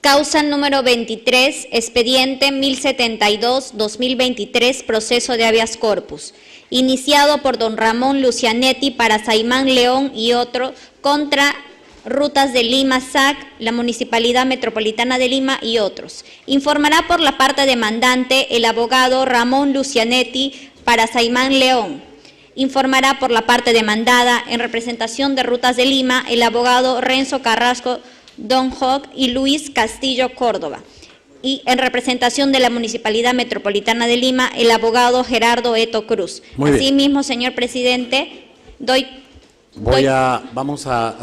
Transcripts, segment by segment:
Causa número 23, expediente 1072-2023, proceso de habeas corpus, iniciado por don Ramón Lucianetti para Saimán León y otro contra Rutas de Lima, SAC, la Municipalidad Metropolitana de Lima y otros. Informará por la parte demandante el abogado Ramón Lucianetti para Saimán León. Informará por la parte demandada en representación de Rutas de Lima el abogado Renzo Carrasco Don Hoc y Luis Castillo Córdoba. Y en representación de la Municipalidad Metropolitana de Lima, el abogado Gerardo Eto Cruz. Asimismo, señor presidente, vamos a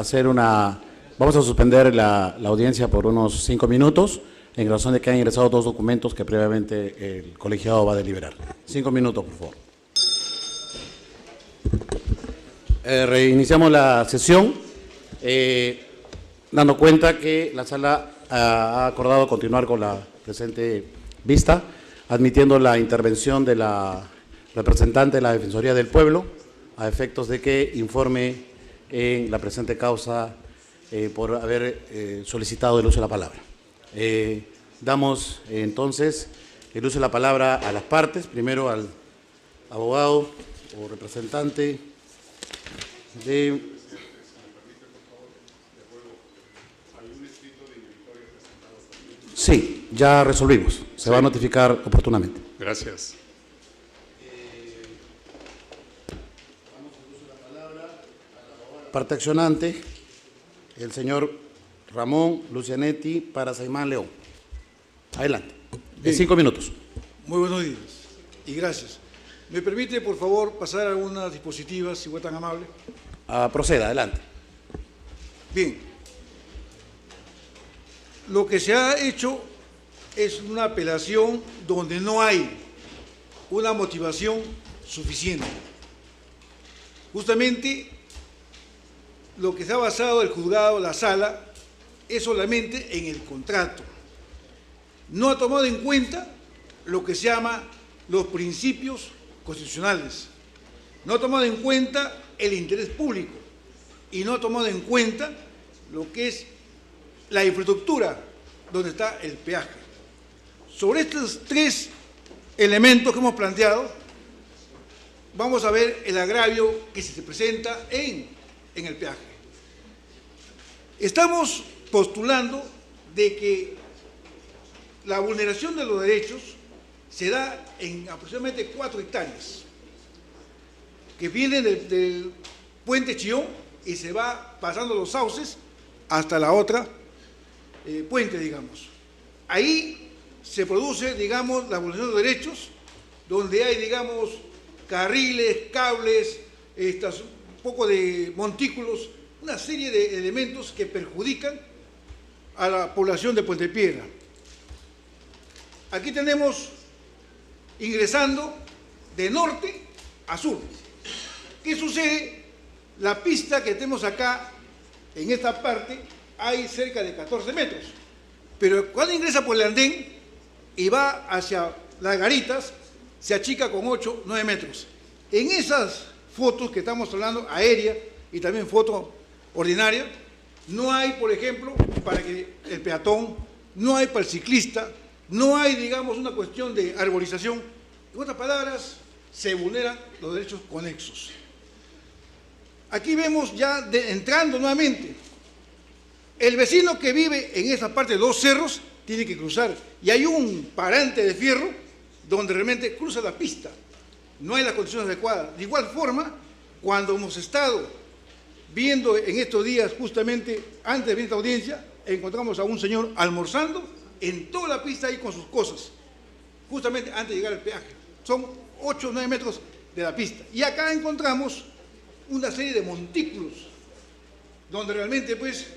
suspender la audiencia por unos 5 minutos, en razón de que han ingresado 2 documentos que previamente el colegiado va a deliberar. 5 minutos, por favor. Reiniciamos la sesión. Dando cuenta que la sala ha acordado continuar con la presente vista, admitiendo la intervención de la representante de la Defensoría del Pueblo, a efectos de que informe en la presente causa por haber solicitado el uso de la palabra. Damos entonces el uso de la palabra a las partes, primero al abogado o representante de... Sí, ya resolvimos. Se va a notificar oportunamente. Gracias. Parte accionante, el señor Ramón Lucianetti para Saimán León. Adelante. En 5 minutos. Muy buenos días y gracias. ¿Me permite, por favor, pasar algunas dispositivas, si fue tan amable? Proceda, adelante. Bien. Lo que se ha hecho es una apelación donde no hay una motivación suficiente. Justamente lo que se ha basado el juzgado, la sala, es solamente en el contrato. No ha tomado en cuenta lo que se llama los principios constitucionales. No ha tomado en cuenta el interés público y no ha tomado en cuenta lo que es la infraestructura donde está el peaje. Sobre estos 3 elementos que hemos planteado, vamos a ver el agravio que se presenta en el peaje. Estamos postulando de que la vulneración de los derechos se da en aproximadamente 4 hectáreas, que vienen del puente Chillón y se va pasando los sauces hasta la otra puente, digamos. Ahí se produce, digamos, la vulneración de derechos, donde hay, digamos, carriles, cables, un poco de montículos, una serie de elementos que perjudican a la población de Puente Piedra. Aquí tenemos ingresando de norte a sur. ¿Qué sucede? La pista que tenemos acá, en esta parte, hay cerca de 14 metros, pero cuando ingresa por el andén y va hacia las garitas, se achica con 8, 9 metros. En esas fotos que estamos hablando, aérea y también foto ordinaria, no hay, por ejemplo, para que el peatón, no hay para el ciclista, no hay, digamos, una cuestión de arborización. En otras palabras, se vulneran los derechos conexos. Aquí vemos ya, entrando nuevamente, el vecino que vive en esa parte de 2 cerros tiene que cruzar y hay un parante de fierro donde realmente cruza la pista. No hay las condiciones adecuadas. De igual forma, cuando hemos estado viendo en estos días, justamente antes de venir a esta audiencia, encontramos a un señor almorzando en toda la pista ahí con sus cosas, justamente antes de llegar al peaje. Son 8 o 9 metros de la pista. Y acá encontramos una serie de montículos donde realmente, pues,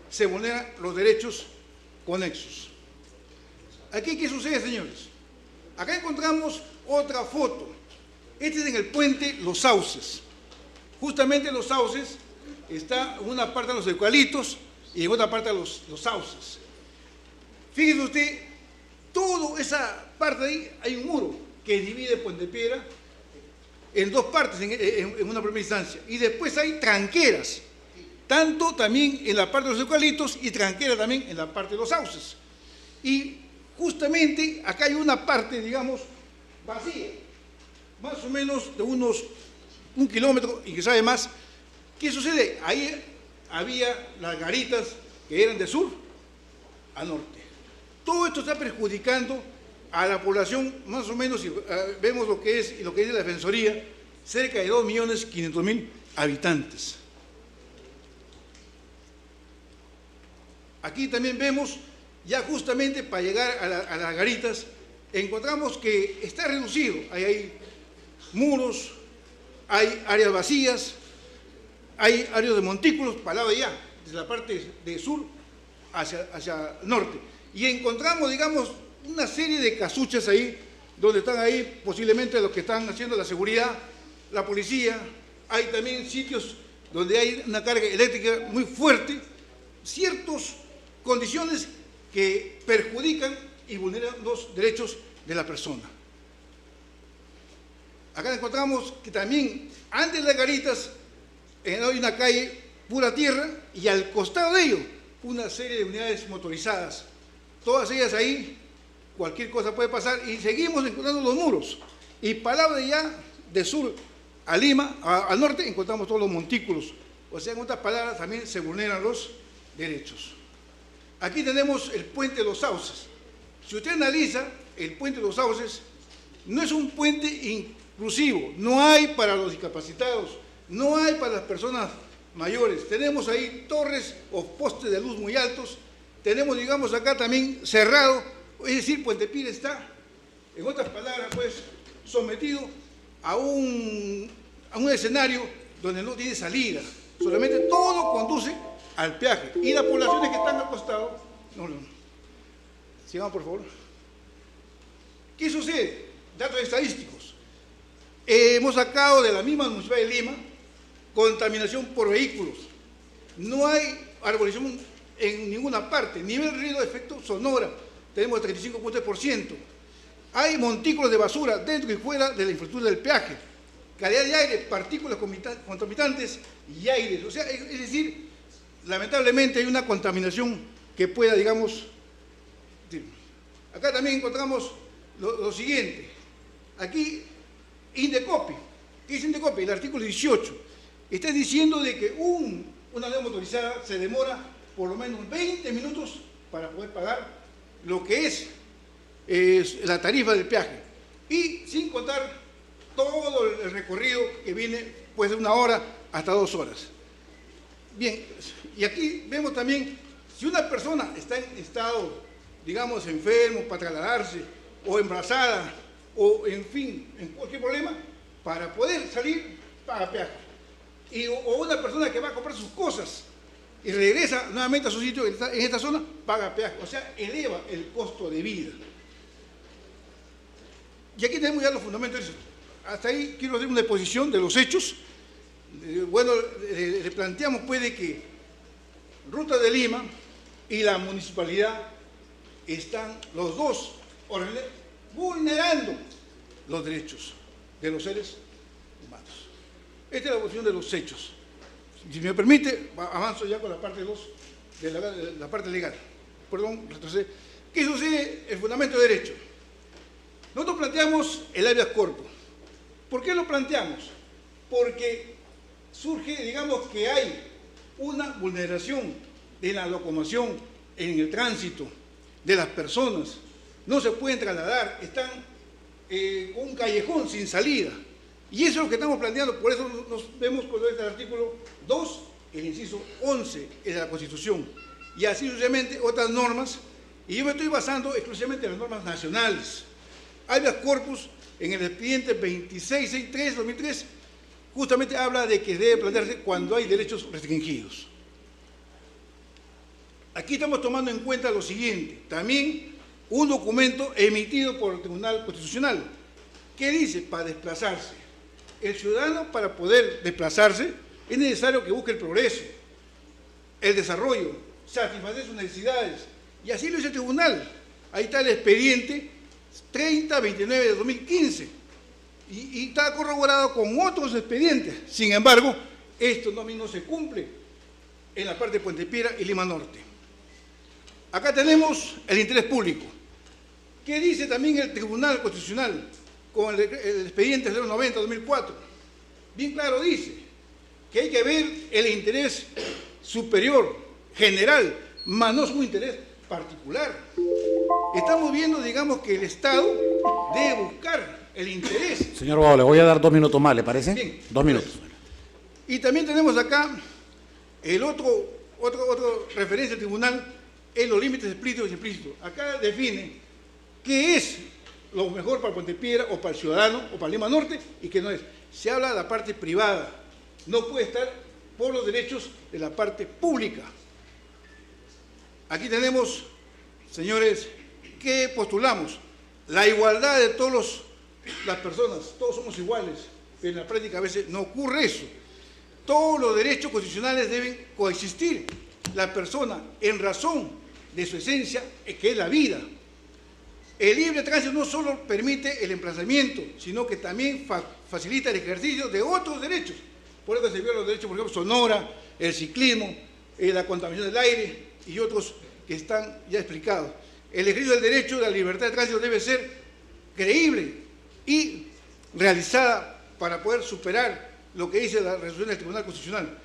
se vulneran los derechos conexos. Aquí, ¿qué sucede, señores? Acá encontramos otra foto. Este es en el puente Los Sauces. Justamente Los Sauces está en una parte de los eucaliptos y en otra parte de los sauces. Fíjese usted, toda esa parte de ahí hay un muro que divide Puente Piedra en 2 partes en una primera instancia. Y después hay tranqueras, tanto también en la parte de los eucaliptos y tranquera también en la parte de los sauces. Y justamente acá hay una parte, digamos, vacía, más o menos de unos 1 kilómetro y quizá más. ¿Qué sucede? Ahí había las garitas que eran de sur a norte. Todo esto está perjudicando a la población, más o menos, si vemos lo que es la Defensoría, cerca de 2.500.000 habitantes. Aquí también vemos, ya justamente para llegar a las garitas, encontramos que está reducido. Hay muros, hay áreas vacías, hay áreas de montículos para el lado de allá, desde la parte de sur hacia norte. Y encontramos, digamos, una serie de casuchas ahí, donde están ahí posiblemente los que están haciendo la seguridad, la policía. Hay también sitios donde hay una carga eléctrica muy fuerte, ciertas condiciones que perjudican y vulneran los derechos de la persona. Acá encontramos que también, antes de las garitas, hay una calle pura tierra y al costado de ello una serie de unidades motorizadas. Todas ellas ahí, cualquier cosa puede pasar y seguimos encontrando los muros. Y para de allá, de sur a Lima, al norte, encontramos todos los montículos. O sea, en otras palabras, también se vulneran los derechos. Aquí tenemos el puente de los Sauces. Si usted analiza, el puente de los Sauces no es un puente inclusivo, no hay para los discapacitados, no hay para las personas mayores. Tenemos ahí torres o postes de luz muy altos, tenemos, digamos, acá también cerrado, es decir, Puente Piura está, en otras palabras, pues, sometido a un escenario donde no tiene salida, solamente todo conduce al peaje. Y las poblaciones que están al costado, sigamos por favor. ¿Qué sucede? Datos estadísticos. Hemos sacado de la misma Municipalidad de Lima contaminación por vehículos. No hay arborización en ninguna parte. Nivel de ruido de efecto sonora, tenemos el 35%. Hay montículos de basura dentro y fuera de la infraestructura del peaje. Calidad de aire, partículas contaminantes y aires. O sea, es decir, lamentablemente hay una contaminación que pueda, digamos... Acá también encontramos lo siguiente. Aquí, Indecopi. ¿Qué es Indecopi? El artículo 18. Está diciendo de que una unidad motorizada se demora por lo menos 20 minutos para poder pagar lo que es la tarifa del peaje. Y sin contar todo el recorrido que viene, pues de 1 hora hasta 2 horas. Bien, y aquí vemos también, si una persona está en estado, digamos, enfermo para trasladarse, o embarazada, o en fin, en cualquier problema, para poder salir, paga peaje. O una persona que va a comprar sus cosas y regresa nuevamente a su sitio en esta zona, paga peaje. O sea, eleva el costo de vida. Y aquí tenemos ya los fundamentos de eso. Hasta ahí quiero hacer una exposición de los hechos. Bueno, le planteamos pues de que Ruta de Lima y la municipalidad están los dos vulnerando los derechos de los seres humanos. Esta es la posición de los hechos. Si me permite, avanzo ya con la parte de la parte legal. Perdón, retrocede. ¿Qué sucede? El fundamento de derecho. Nosotros planteamos el habeas corpus. ¿Por qué lo planteamos? Porque surge, digamos, que hay una vulneración de la locomoción en el tránsito de las personas. No se pueden trasladar, están con un callejón sin salida. Y eso es lo que estamos planteando, por eso nos vemos con el artículo 2, el inciso 11 de la Constitución. Y así sucesivamente otras normas, y yo me estoy basando exclusivamente en las normas nacionales. Habeas corpus, en el expediente 2663-2003, justamente habla de que debe plantearse cuando hay derechos restringidos. Aquí estamos tomando en cuenta lo siguiente, también un documento emitido por el Tribunal Constitucional, que dice, para desplazarse, el ciudadano para poder desplazarse es necesario que busque el progreso, el desarrollo, satisfacer sus necesidades, y así lo dice el tribunal. Ahí está el expediente 3029 de 2015, y está corroborado con otros expedientes. Sin embargo, esto no se cumple en la parte de Puente Piura y Lima Norte. Acá tenemos el interés público. ¿Qué dice también el Tribunal Constitucional con el expediente 090-2004? Bien claro dice que hay que ver el interés superior, general, más no su interés particular. Estamos viendo, digamos, que el Estado debe buscar el interés. Señor Abogado, le voy a dar 2 minutos más, ¿le parece? Bien. 2 minutos. Y también tenemos acá el otro referencia del tribunal, es los límites explícitos y implícitos. Acá define qué es lo mejor para Puente Piedra o para el ciudadano o para Lima Norte y qué no es. Se habla de la parte privada, no puede estar por los derechos de la parte pública. Aquí tenemos, señores, ¿qué postulamos? La igualdad de todas las personas, todos somos iguales, pero en la práctica a veces no ocurre eso. Todos los derechos constitucionales deben coexistir. La persona, en razón de su esencia, que es la vida. El libre tránsito no solo permite el emplazamiento, sino que también facilita el ejercicio de otros derechos. Por eso se violan los derechos, por ejemplo, sonora, el ciclismo, la contaminación del aire y otros que están ya explicados. El ejercicio del derecho de la libertad de tránsito debe ser creíble y realizada para poder superar lo que dice la resolución del Tribunal Constitucional.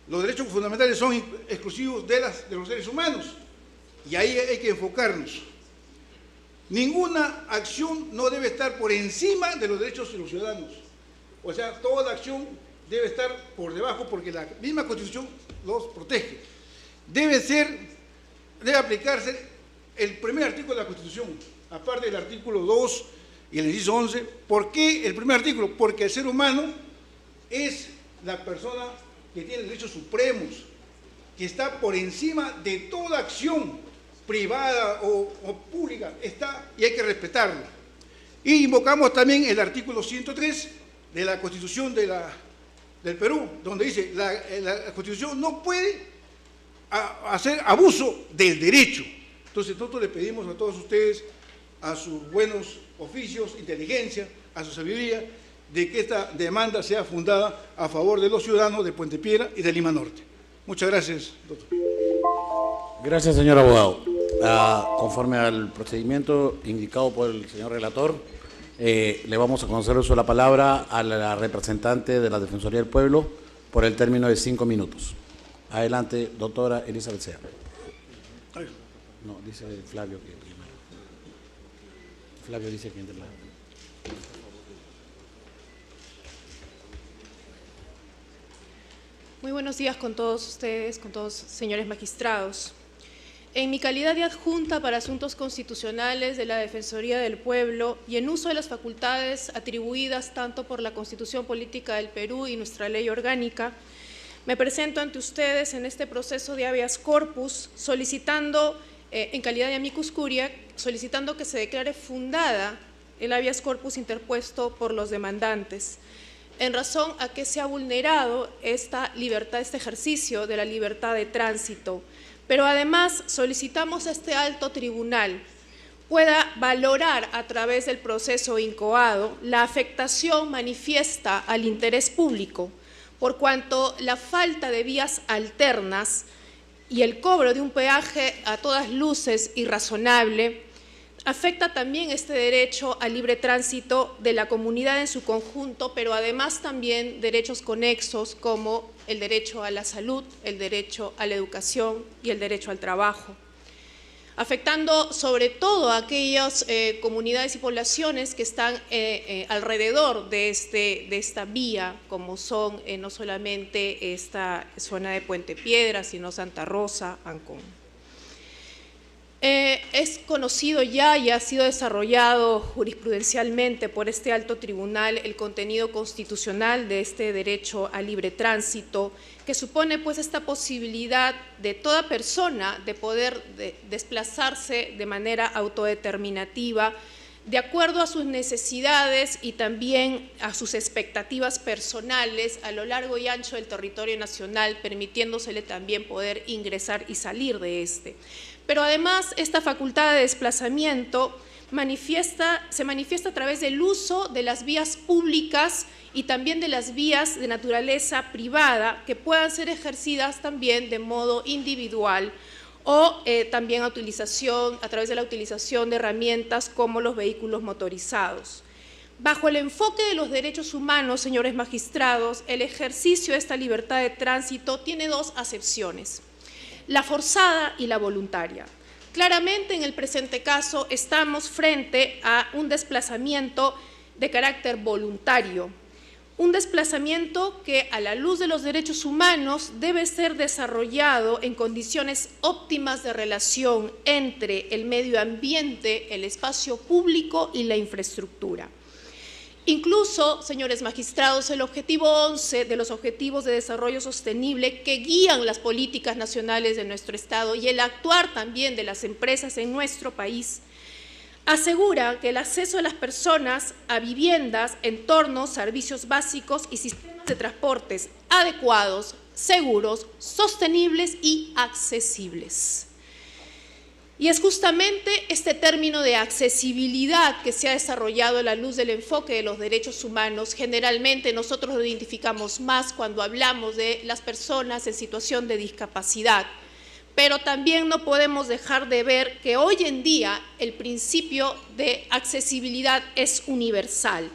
Los derechos fundamentales son exclusivos de los seres humanos y ahí hay que enfocarnos. Ninguna acción no debe estar por encima de los derechos de los ciudadanos. O sea, toda acción debe estar por debajo porque la misma Constitución los protege. Debe aplicarse el primer artículo de la Constitución, aparte del artículo 2 y el inciso 11. ¿Por qué el primer artículo? Porque el ser humano es la persona que tiene derechos supremos, que está por encima de toda acción privada o pública, y hay que respetarlo. Y invocamos también el artículo 103 de la Constitución del Perú, donde dice la Constitución no puede hacer abuso del derecho. Entonces nosotros le pedimos a todos ustedes, a sus buenos oficios, inteligencia, a su sabiduría, de que esta demanda sea fundada a favor de los ciudadanos de Puente Piedra y de Lima Norte. Muchas gracias, doctor. Gracias, señor abogado. Conforme al procedimiento indicado por el señor relator, le vamos a conceder uso de la palabra a la representante de la Defensoría del Pueblo por el término de 5 minutos. Adelante, doctora Elizabeth Sea. No, dice Flavio que primero. Flavio dice que intervenga. Muy buenos días con todos ustedes, con todos señores magistrados. En mi calidad de adjunta para asuntos constitucionales de la Defensoría del Pueblo y en uso de las facultades atribuidas tanto por la Constitución Política del Perú y nuestra ley orgánica, me presento ante ustedes en este proceso de habeas corpus solicitando, en calidad de amicus curiae, solicitando que se declare fundada el habeas corpus interpuesto por los demandantes, en razón a que se ha vulnerado esta libertad, este ejercicio de la libertad de tránsito. Pero además solicitamos a este alto tribunal pueda valorar a través del proceso incoado la afectación manifiesta al interés público, por cuanto la falta de vías alternas y el cobro de un peaje a todas luces irrazonable afecta también este derecho al libre tránsito de la comunidad en su conjunto, pero además también derechos conexos como el derecho a la salud, el derecho a la educación y el derecho al trabajo, afectando sobre todo a aquellas comunidades y poblaciones que están alrededor de esta vía, como son no solamente esta zona de Puente Piedra, sino Santa Rosa, Ancón. Es conocido ya y ha sido desarrollado jurisprudencialmente por este alto tribunal el contenido constitucional de este derecho al libre tránsito, que supone pues esta posibilidad de toda persona de poder desplazarse de manera autodeterminativa de acuerdo a sus necesidades y también a sus expectativas personales a lo largo y ancho del territorio nacional, permitiéndosele también poder ingresar y salir de este. Pero además esta facultad de desplazamiento se manifiesta a través del uso de las vías públicas y también de las vías de naturaleza privada que puedan ser ejercidas también de modo individual o también a través de la utilización de herramientas como los vehículos motorizados. Bajo el enfoque de los derechos humanos, señores magistrados, el ejercicio de esta libertad de tránsito tiene dos acepciones: la forzada y la voluntaria. Claramente, en el presente caso, estamos frente a un desplazamiento de carácter voluntario, un desplazamiento que, a la luz de los derechos humanos, debe ser desarrollado en condiciones óptimas de relación entre el medio ambiente, el espacio público y la infraestructura. Incluso, señores magistrados, el objetivo 11 de los Objetivos de Desarrollo Sostenible que guían las políticas nacionales de nuestro Estado y el actuar también de las empresas en nuestro país, asegura que el acceso de las personas a viviendas, entornos, servicios básicos y sistemas de transportes adecuados, seguros, sostenibles y accesibles. Y es justamente este término de accesibilidad que se ha desarrollado a la luz del enfoque de los derechos humanos. Generalmente nosotros lo identificamos más cuando hablamos de las personas en situación de discapacidad, pero también no podemos dejar de ver que hoy en día el principio de accesibilidad es universal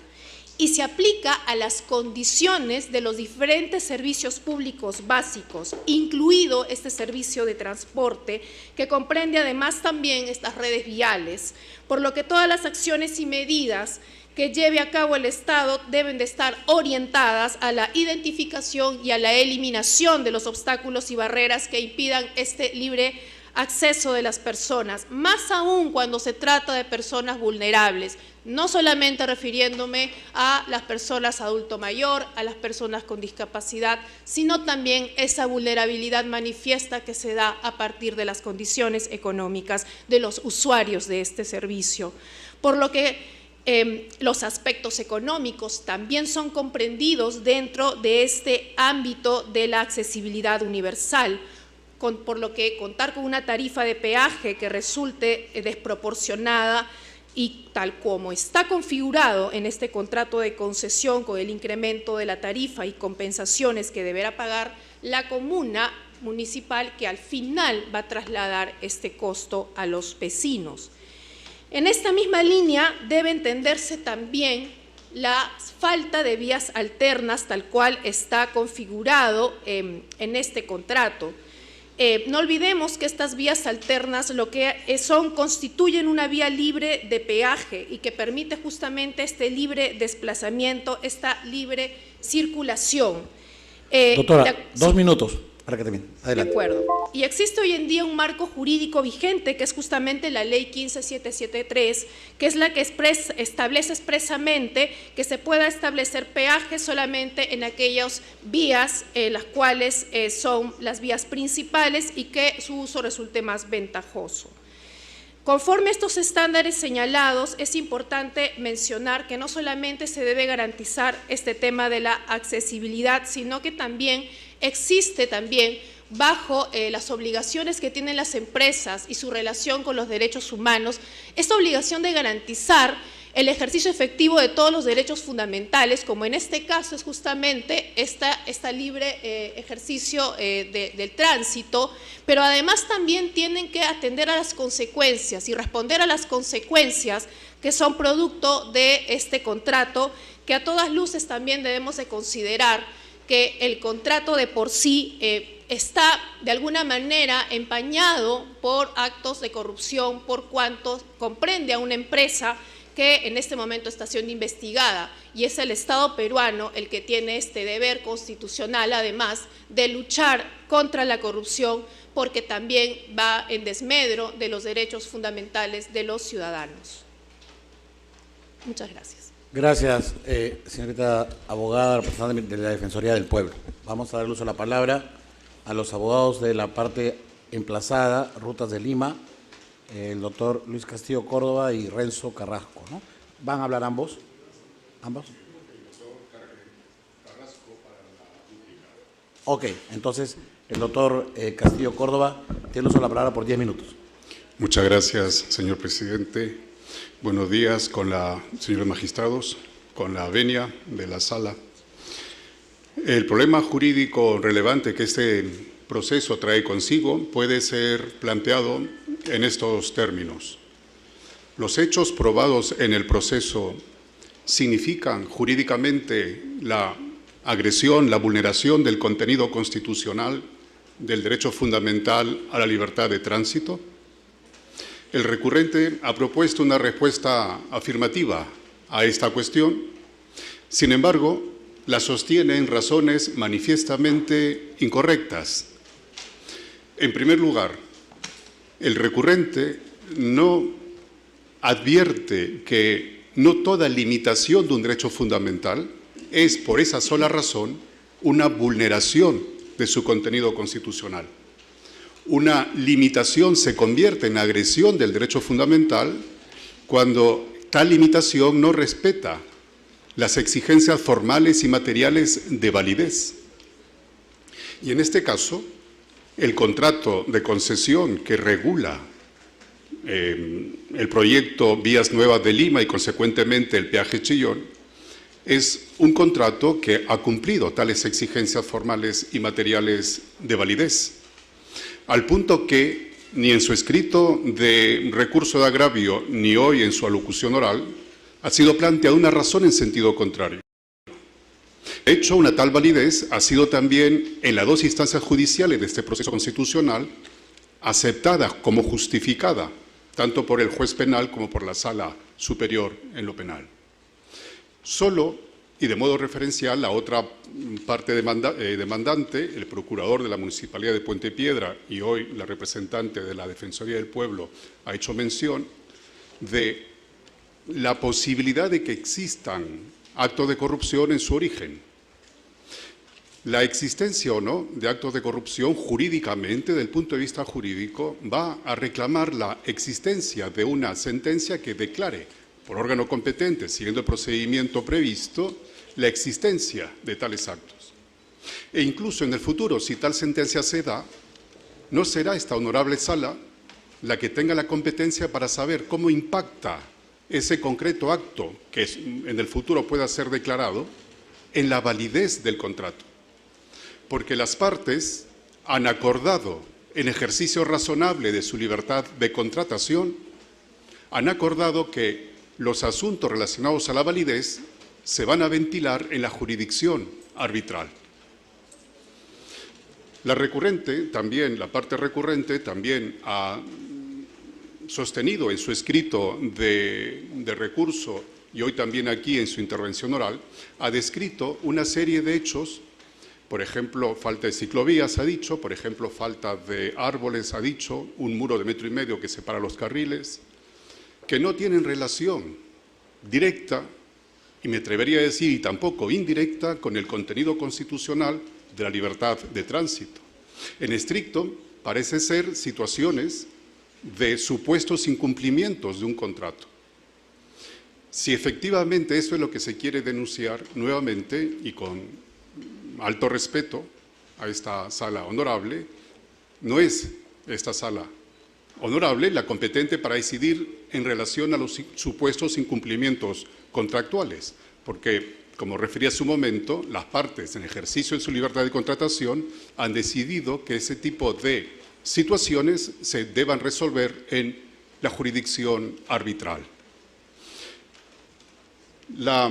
y se aplica a las condiciones de los diferentes servicios públicos básicos, incluido este servicio de transporte, que comprende además también estas redes viales, por lo que todas las acciones y medidas que lleve a cabo el Estado deben de estar orientadas a la identificación y a la eliminación de los obstáculos y barreras que impidan este libre acceso de las personas, más aún cuando se trata de personas vulnerables, no solamente refiriéndome a las personas adulto mayor, a las personas con discapacidad, sino también esa vulnerabilidad manifiesta que se da a partir de las condiciones económicas de los usuarios de este servicio. Por lo que los aspectos económicos también son comprendidos dentro de este ámbito de la accesibilidad universal, por lo que contar con una tarifa de peaje que resulte desproporcionada y tal como está configurado en este contrato de concesión con el incremento de la tarifa y compensaciones que deberá pagar la comuna municipal, que al final va a trasladar este costo a los vecinos. En esta misma línea debe entenderse también la falta de vías alternas tal cual está configurado en este contrato. No olvidemos que estas vías alternas lo que constituyen una vía libre de peaje y que permite justamente este libre desplazamiento, esta libre circulación. Doctora, 2 minutos para que termine. Adelante. De acuerdo. Y existe hoy en día un marco jurídico vigente que es justamente la Ley 15773, que es la que establece expresamente que se pueda establecer peaje solamente en aquellas vías las cuales son las vías principales y que su uso resulte más ventajoso. Conforme a estos estándares señalados, es importante mencionar que no solamente se debe garantizar este tema de la accesibilidad, sino que también existe bajo las obligaciones que tienen las empresas y su relación con los derechos humanos, esta obligación de garantizar el ejercicio efectivo de todos los derechos fundamentales, como en este caso es justamente esta libre ejercicio del tránsito, pero además también tienen que atender a las consecuencias y responder a las consecuencias que son producto de este contrato, que a todas luces también debemos de considerar que el contrato de por sí está de alguna manera empañado por actos de corrupción, por cuanto comprende a una empresa que en este momento está siendo investigada, y es el Estado peruano el que tiene este deber constitucional, además de luchar contra la corrupción, porque también va en desmedro de los derechos fundamentales de los ciudadanos. Muchas gracias. Gracias, señorita abogada, representante de la Defensoría del Pueblo. Vamos a dar uso a la palabra a los abogados de la parte emplazada, Rutas de Lima, el doctor Luis Castillo Córdoba y Renzo Carrasco, ¿no? ¿Van a hablar ambos? ¿Ambos? Ok, entonces el doctor Castillo Córdoba tiene uso de la palabra por 10 minutos. Muchas gracias, señor presidente. Buenos días con señores magistrados, con la venia de la sala. El problema jurídico relevante que este proceso trae consigo puede ser planteado en estos términos. Los hechos probados en el proceso significan jurídicamente la agresión, la vulneración del contenido constitucional del derecho fundamental a la libertad de tránsito. El recurrente ha propuesto una respuesta afirmativa a esta cuestión. Sin embargo, la sostiene en razones manifiestamente incorrectas. En primer lugar, el recurrente no advierte que no toda limitación de un derecho fundamental es, por esa sola razón, una vulneración de su contenido constitucional. Una limitación se convierte en agresión del derecho fundamental cuando tal limitación no respeta las exigencias formales y materiales de validez. Y en este caso, el contrato de concesión que regula el proyecto Vías Nuevas de Lima y, consecuentemente, el peaje Chillón, es un contrato que ha cumplido tales exigencias formales y materiales de validez, al punto que ni en su escrito de recurso de agravio ni hoy en su alocución oral ha sido planteada una razón en sentido contrario. De hecho, una tal validez ha sido también en las dos instancias judiciales de este proceso constitucional aceptada como justificada, tanto por el juez penal como por la Sala Superior en lo penal. Solo, y de modo referencial, la otra parte demandante, el procurador de la Municipalidad de Puente Piedra y hoy la representante de la Defensoría del Pueblo, ha hecho mención de la posibilidad de que existan actos de corrupción en su origen. La existencia o no de actos de corrupción jurídicamente, desde el punto de vista jurídico, va a reclamar la existencia de una sentencia que declare por órgano competente, siguiendo el procedimiento previsto, la existencia de tales actos. E incluso en el futuro, si tal sentencia se da, no será esta honorable sala la que tenga la competencia para saber cómo impacta ese concreto acto que en el futuro pueda ser declarado en la validez del contrato. Porque las partes han acordado, en ejercicio razonable de su libertad de contratación, han acordado que los asuntos relacionados a la validez se van a ventilar en la jurisdicción arbitral. La parte recurrente también ha sostenido en su escrito de recurso y hoy también aquí en su intervención oral, ha descrito una serie de hechos, por ejemplo, falta de ciclovías, ha dicho, por ejemplo, falta de árboles, ha dicho, un muro de 1,5 metros que separa los carriles, que no tienen relación directa, y me atrevería a decir, y tampoco indirecta, con el contenido constitucional de la libertad de tránsito. En estricto, parece ser situaciones de supuestos incumplimientos de un contrato. Si efectivamente eso es lo que se quiere denunciar, nuevamente, y con alto respeto a esta sala honorable, no es esta sala honorable la competente para decidir en relación a los supuestos incumplimientos contractuales, porque, como referí hace un momento, las partes en ejercicio de su libertad de contratación han decidido que ese tipo de situaciones se deban resolver en la jurisdicción arbitral. La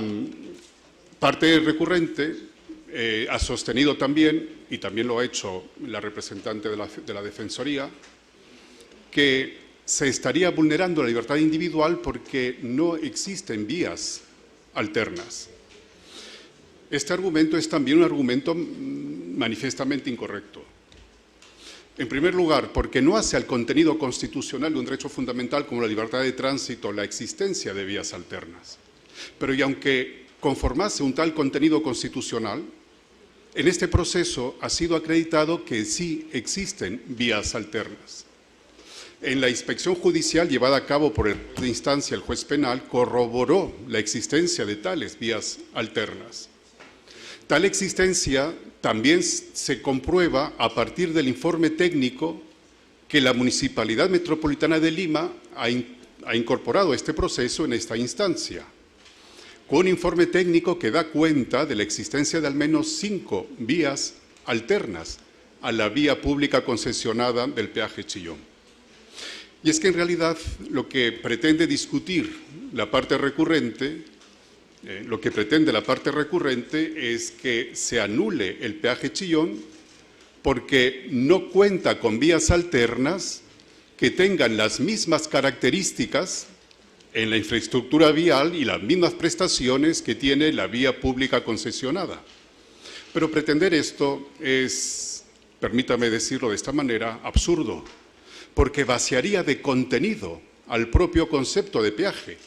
parte recurrente ha sostenido también, y también lo ha hecho la representante de la Defensoría, que se estaría vulnerando la libertad individual porque no existen vías alternas. Este argumento es también un argumento manifiestamente incorrecto. En primer lugar, porque no hace al contenido constitucional de un derecho fundamental como la libertad de tránsito la existencia de vías alternas. Pero y aunque conformase un tal contenido constitucional, en este proceso ha sido acreditado que sí existen vías alternas. En la inspección judicial llevada a cabo por de instancia el juez penal corroboró la existencia de tales vías alternas. Tal existencia también se comprueba a partir del informe técnico que la Municipalidad Metropolitana de Lima ha incorporado a este proceso en esta instancia, con un informe técnico que da cuenta de la existencia de al menos 5 vías alternas a la vía pública concesionada del peaje Chillón. Y es que en realidad lo que pretende discutir la parte recurrente, es que se anule el peaje Chillón porque no cuenta con vías alternas que tengan las mismas características en la infraestructura vial y las mismas prestaciones que tiene la vía pública concesionada. Pero pretender esto es, permítame decirlo de esta manera, absurdo, porque vaciaría de contenido al propio concepto de peaje.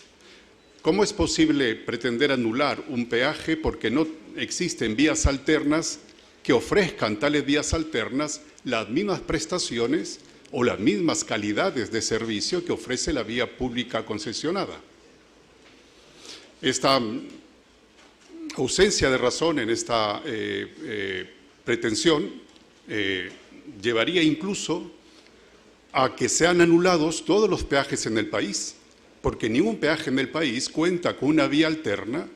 ¿Cómo es posible pretender anular un peaje porque no existen vías alternas que ofrezcan tales vías alternas las mismas prestaciones o las mismas calidades de servicio que ofrece la vía pública concesionada? Esta ausencia de razón en esta pretensión llevaría incluso a que sean anulados todos los peajes en el país, porque ningún peaje en el país cuenta con una vía alterna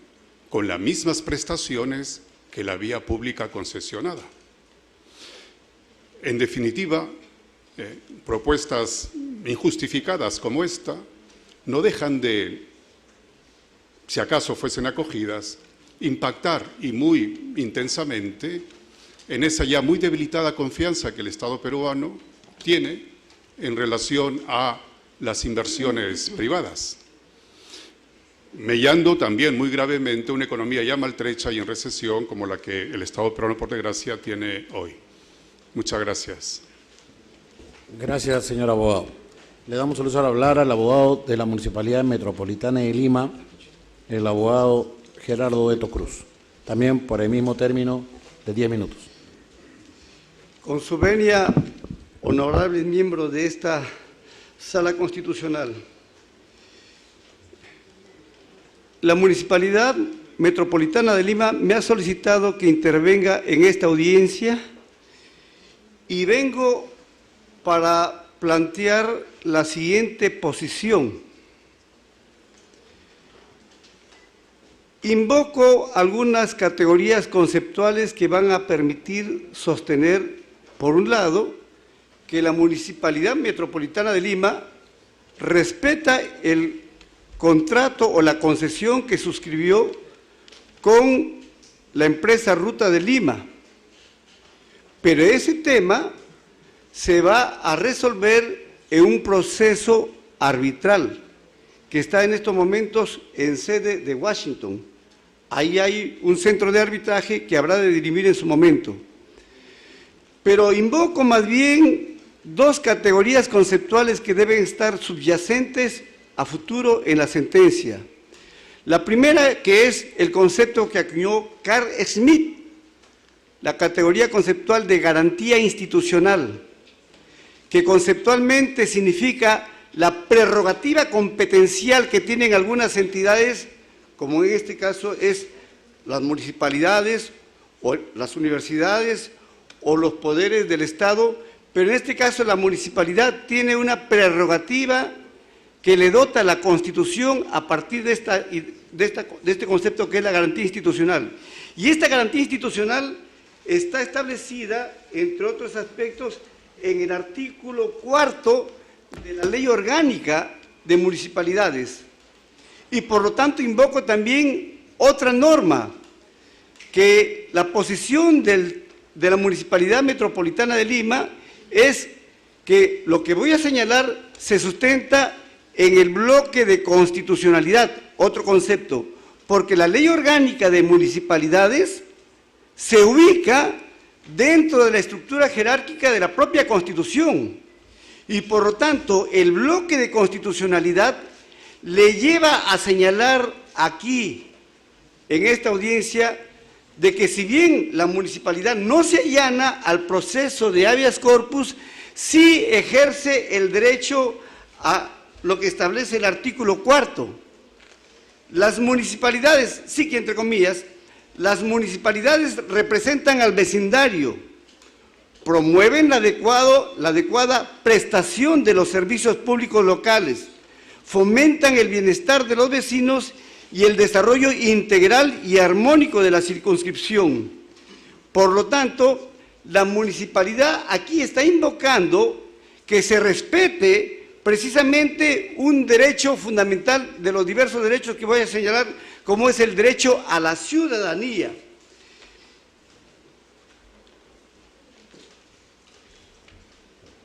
con las mismas prestaciones que la vía pública concesionada. En definitiva, propuestas injustificadas como esta no dejan de, si acaso fuesen acogidas, impactar y muy intensamente en esa ya muy debilitada confianza que el Estado peruano tiene en relación a las inversiones privadas, mellando también muy gravemente una economía ya maltrecha y en recesión como la que el Estado peruano, por desgracia, tiene hoy. Muchas gracias. Gracias, señor abogado. Le damos el uso al hablar al abogado de la Municipalidad Metropolitana de Lima, el abogado Gerardo Eto Cruz, también por el mismo término de 10 minutos. Con su venia, honorables miembros de esta Sala Constitucional, la Municipalidad Metropolitana de Lima me ha solicitado que intervenga en esta audiencia y vengo para plantear la siguiente posición. Invoco algunas categorías conceptuales que van a permitir sostener, por un lado, que la Municipalidad Metropolitana de Lima respeta el contrato o la concesión que suscribió con la empresa Ruta de Lima. Pero ese tema se va a resolver en un proceso arbitral que está en estos momentos en sede de Washington. Ahí hay un centro de arbitraje que habrá de dirimir en su momento. Pero invoco más bien dos categorías conceptuales que deben estar subyacentes a futuro en la sentencia. La primera, que es el concepto que acuñó Carl Schmitt, la categoría conceptual de garantía institucional, que conceptualmente significa la prerrogativa competencial que tienen algunas entidades, como en este caso es las municipalidades o las universidades o los poderes del Estado, pero en este caso la municipalidad tiene una prerrogativa que le dota la Constitución a partir de este concepto que es la garantía institucional. Y esta garantía institucional está establecida, entre otros aspectos, en el artículo 4 de la Ley Orgánica de Municipalidades. Y por lo tanto invoco también otra norma, que la posición de la Municipalidad Metropolitana de Lima es que lo que voy a señalar se sustenta en el bloque de constitucionalidad, otro concepto, porque la Ley Orgánica de Municipalidades se ubica dentro de la estructura jerárquica de la propia Constitución y por lo tanto el bloque de constitucionalidad le lleva a señalar aquí, en esta audiencia, de que si bien la municipalidad no se allana al proceso de habeas corpus, sí ejerce el derecho a lo que establece el artículo 4. Las municipalidades, sí que entre comillas, las municipalidades representan al vecindario, promueven la adecuada prestación de los servicios públicos locales, fomentan el bienestar de los vecinos y el desarrollo integral y armónico de la circunscripción. Por lo tanto, la municipalidad aquí está invocando que se respete precisamente un derecho fundamental de los diversos derechos que voy a señalar, como es el derecho a la ciudadanía.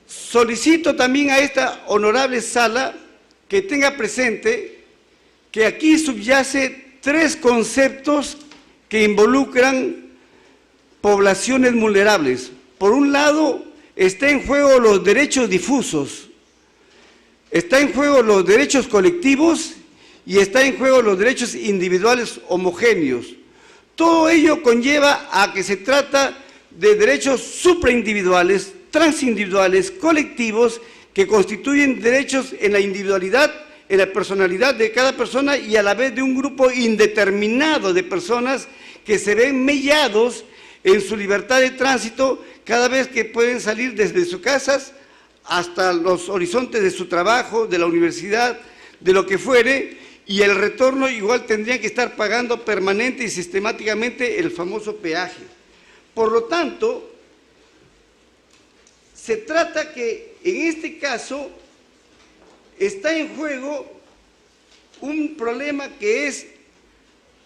Solicito también a esta honorable sala que tenga presente que aquí subyace 3 conceptos que involucran poblaciones vulnerables. Por un lado, está en juego los derechos difusos, está en juego los derechos colectivos y está en juego los derechos individuales homogéneos. Todo ello conlleva a que se trata de derechos supraindividuales, transindividuales, colectivos, que constituyen derechos en la individualidad, en la personalidad de cada persona y a la vez de un grupo indeterminado de personas que se ven mellados en su libertad de tránsito cada vez que pueden salir desde sus casas hasta los horizontes de su trabajo, de la universidad, de lo que fuere, y el retorno igual tendrían que estar pagando permanente y sistemáticamente el famoso peaje. Por lo tanto, se trata que en este caso está en juego un problema que es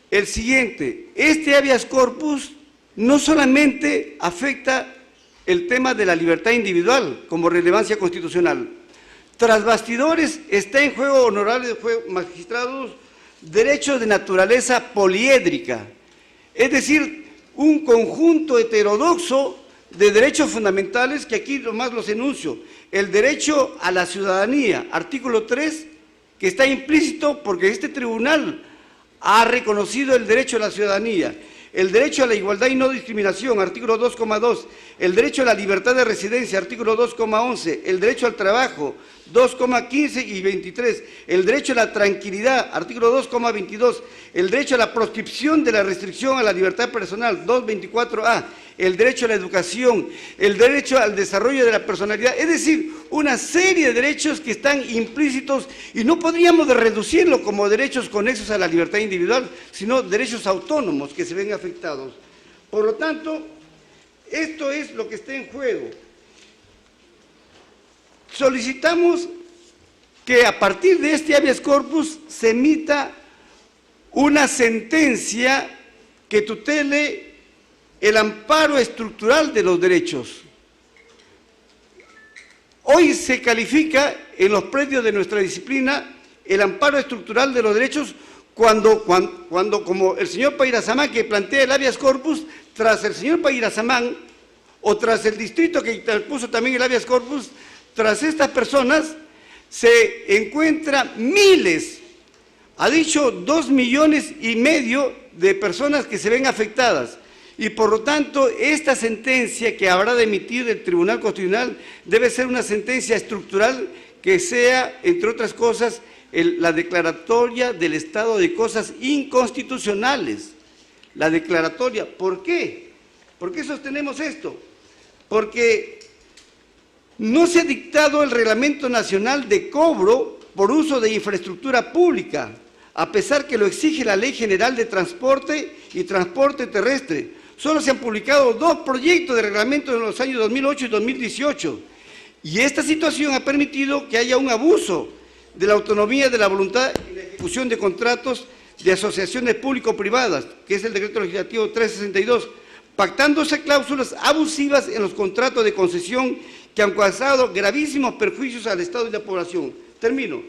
el siguiente. Este habeas corpus no solamente afecta el tema de la libertad individual como relevancia constitucional. Tras bastidores está en juego, honorables magistrados, derechos de naturaleza poliédrica, es decir, un conjunto heterodoxo de derechos fundamentales que aquí nomás los enuncio. El derecho a la ciudadanía, artículo 3, que está implícito porque este tribunal ha reconocido el derecho a la ciudadanía. El derecho a la igualdad y no discriminación, artículo 2,2. El derecho a la libertad de residencia, artículo 2,11. El derecho al trabajo, 2,15 y 23. El derecho a la tranquilidad, artículo 2,22. El derecho a la proscripción de la restricción a la libertad personal, 2,24A. El derecho a la educación, el derecho al desarrollo de la personalidad, es decir, una serie de derechos que están implícitos y no podríamos reducirlo como derechos conexos a la libertad individual, sino derechos autónomos que se ven afectados. Por lo tanto, esto es lo que está en juego. Solicitamos que a partir de este habeas corpus se emita una sentencia que tutele el amparo estructural de los derechos. Hoy se califica en los predios de nuestra disciplina el amparo estructural de los derechos cuando como el señor Payrasamán, que plantea el habeas corpus, tras el señor Payrasamán o tras el distrito que puso también el habeas corpus, tras estas personas se encuentran miles, ha dicho 2,5 millones de personas que se ven afectadas. Y por lo tanto, esta sentencia que habrá de emitir el Tribunal Constitucional debe ser una sentencia estructural que sea, entre otras cosas, la declaratoria del estado de cosas inconstitucionales. La declaratoria. ¿Por qué? ¿Por qué sostenemos esto? Porque no se ha dictado el Reglamento Nacional de Cobro por uso de infraestructura pública, a pesar que lo exige la Ley General de Transporte y Transporte Terrestre. Solo se han publicado 2 proyectos de reglamento en los años 2008 y 2018. Y esta situación ha permitido que haya un abuso de la autonomía de la voluntad y la ejecución de contratos de asociaciones público-privadas, que es el Decreto Legislativo 362, pactándose cláusulas abusivas en los contratos de concesión que han causado gravísimos perjuicios al Estado y la población. Termino.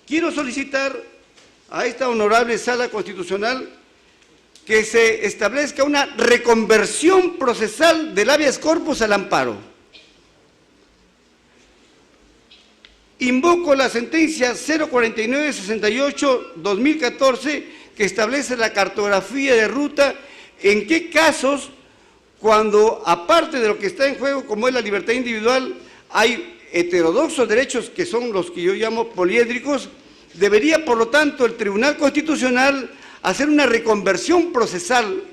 Quiero solicitar a esta honorable Sala Constitucional que se establezca una reconversión procesal del habeas corpus al amparo. Invoco la sentencia 04968-2014 que establece la cartografía de ruta en qué casos, cuando aparte de lo que está en juego, como es la libertad individual, hay heterodoxos derechos que son los que yo llamo poliédricos, debería, por lo tanto, el Tribunal Constitucional hacer una reconversión procesal,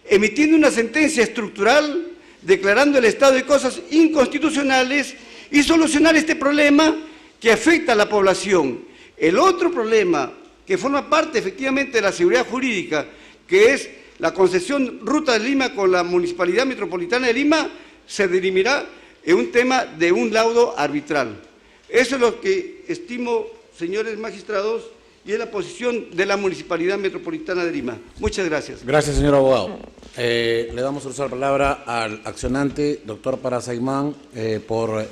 emitiendo una sentencia estructural, declarando el estado de cosas inconstitucionales y solucionar este problema que afecta a la población. El otro problema que forma parte efectivamente de la seguridad jurídica, que es La concesión Ruta de Lima con la Municipalidad Metropolitana de Lima se dirimirá en un tema de un laudo arbitral. Eso es lo que estimo, señores magistrados, y es la posición de la Municipalidad Metropolitana de Lima. Muchas gracias. Gracias, señor abogado. Le damos a usar la palabra al accionante, doctor Parra Saimán, por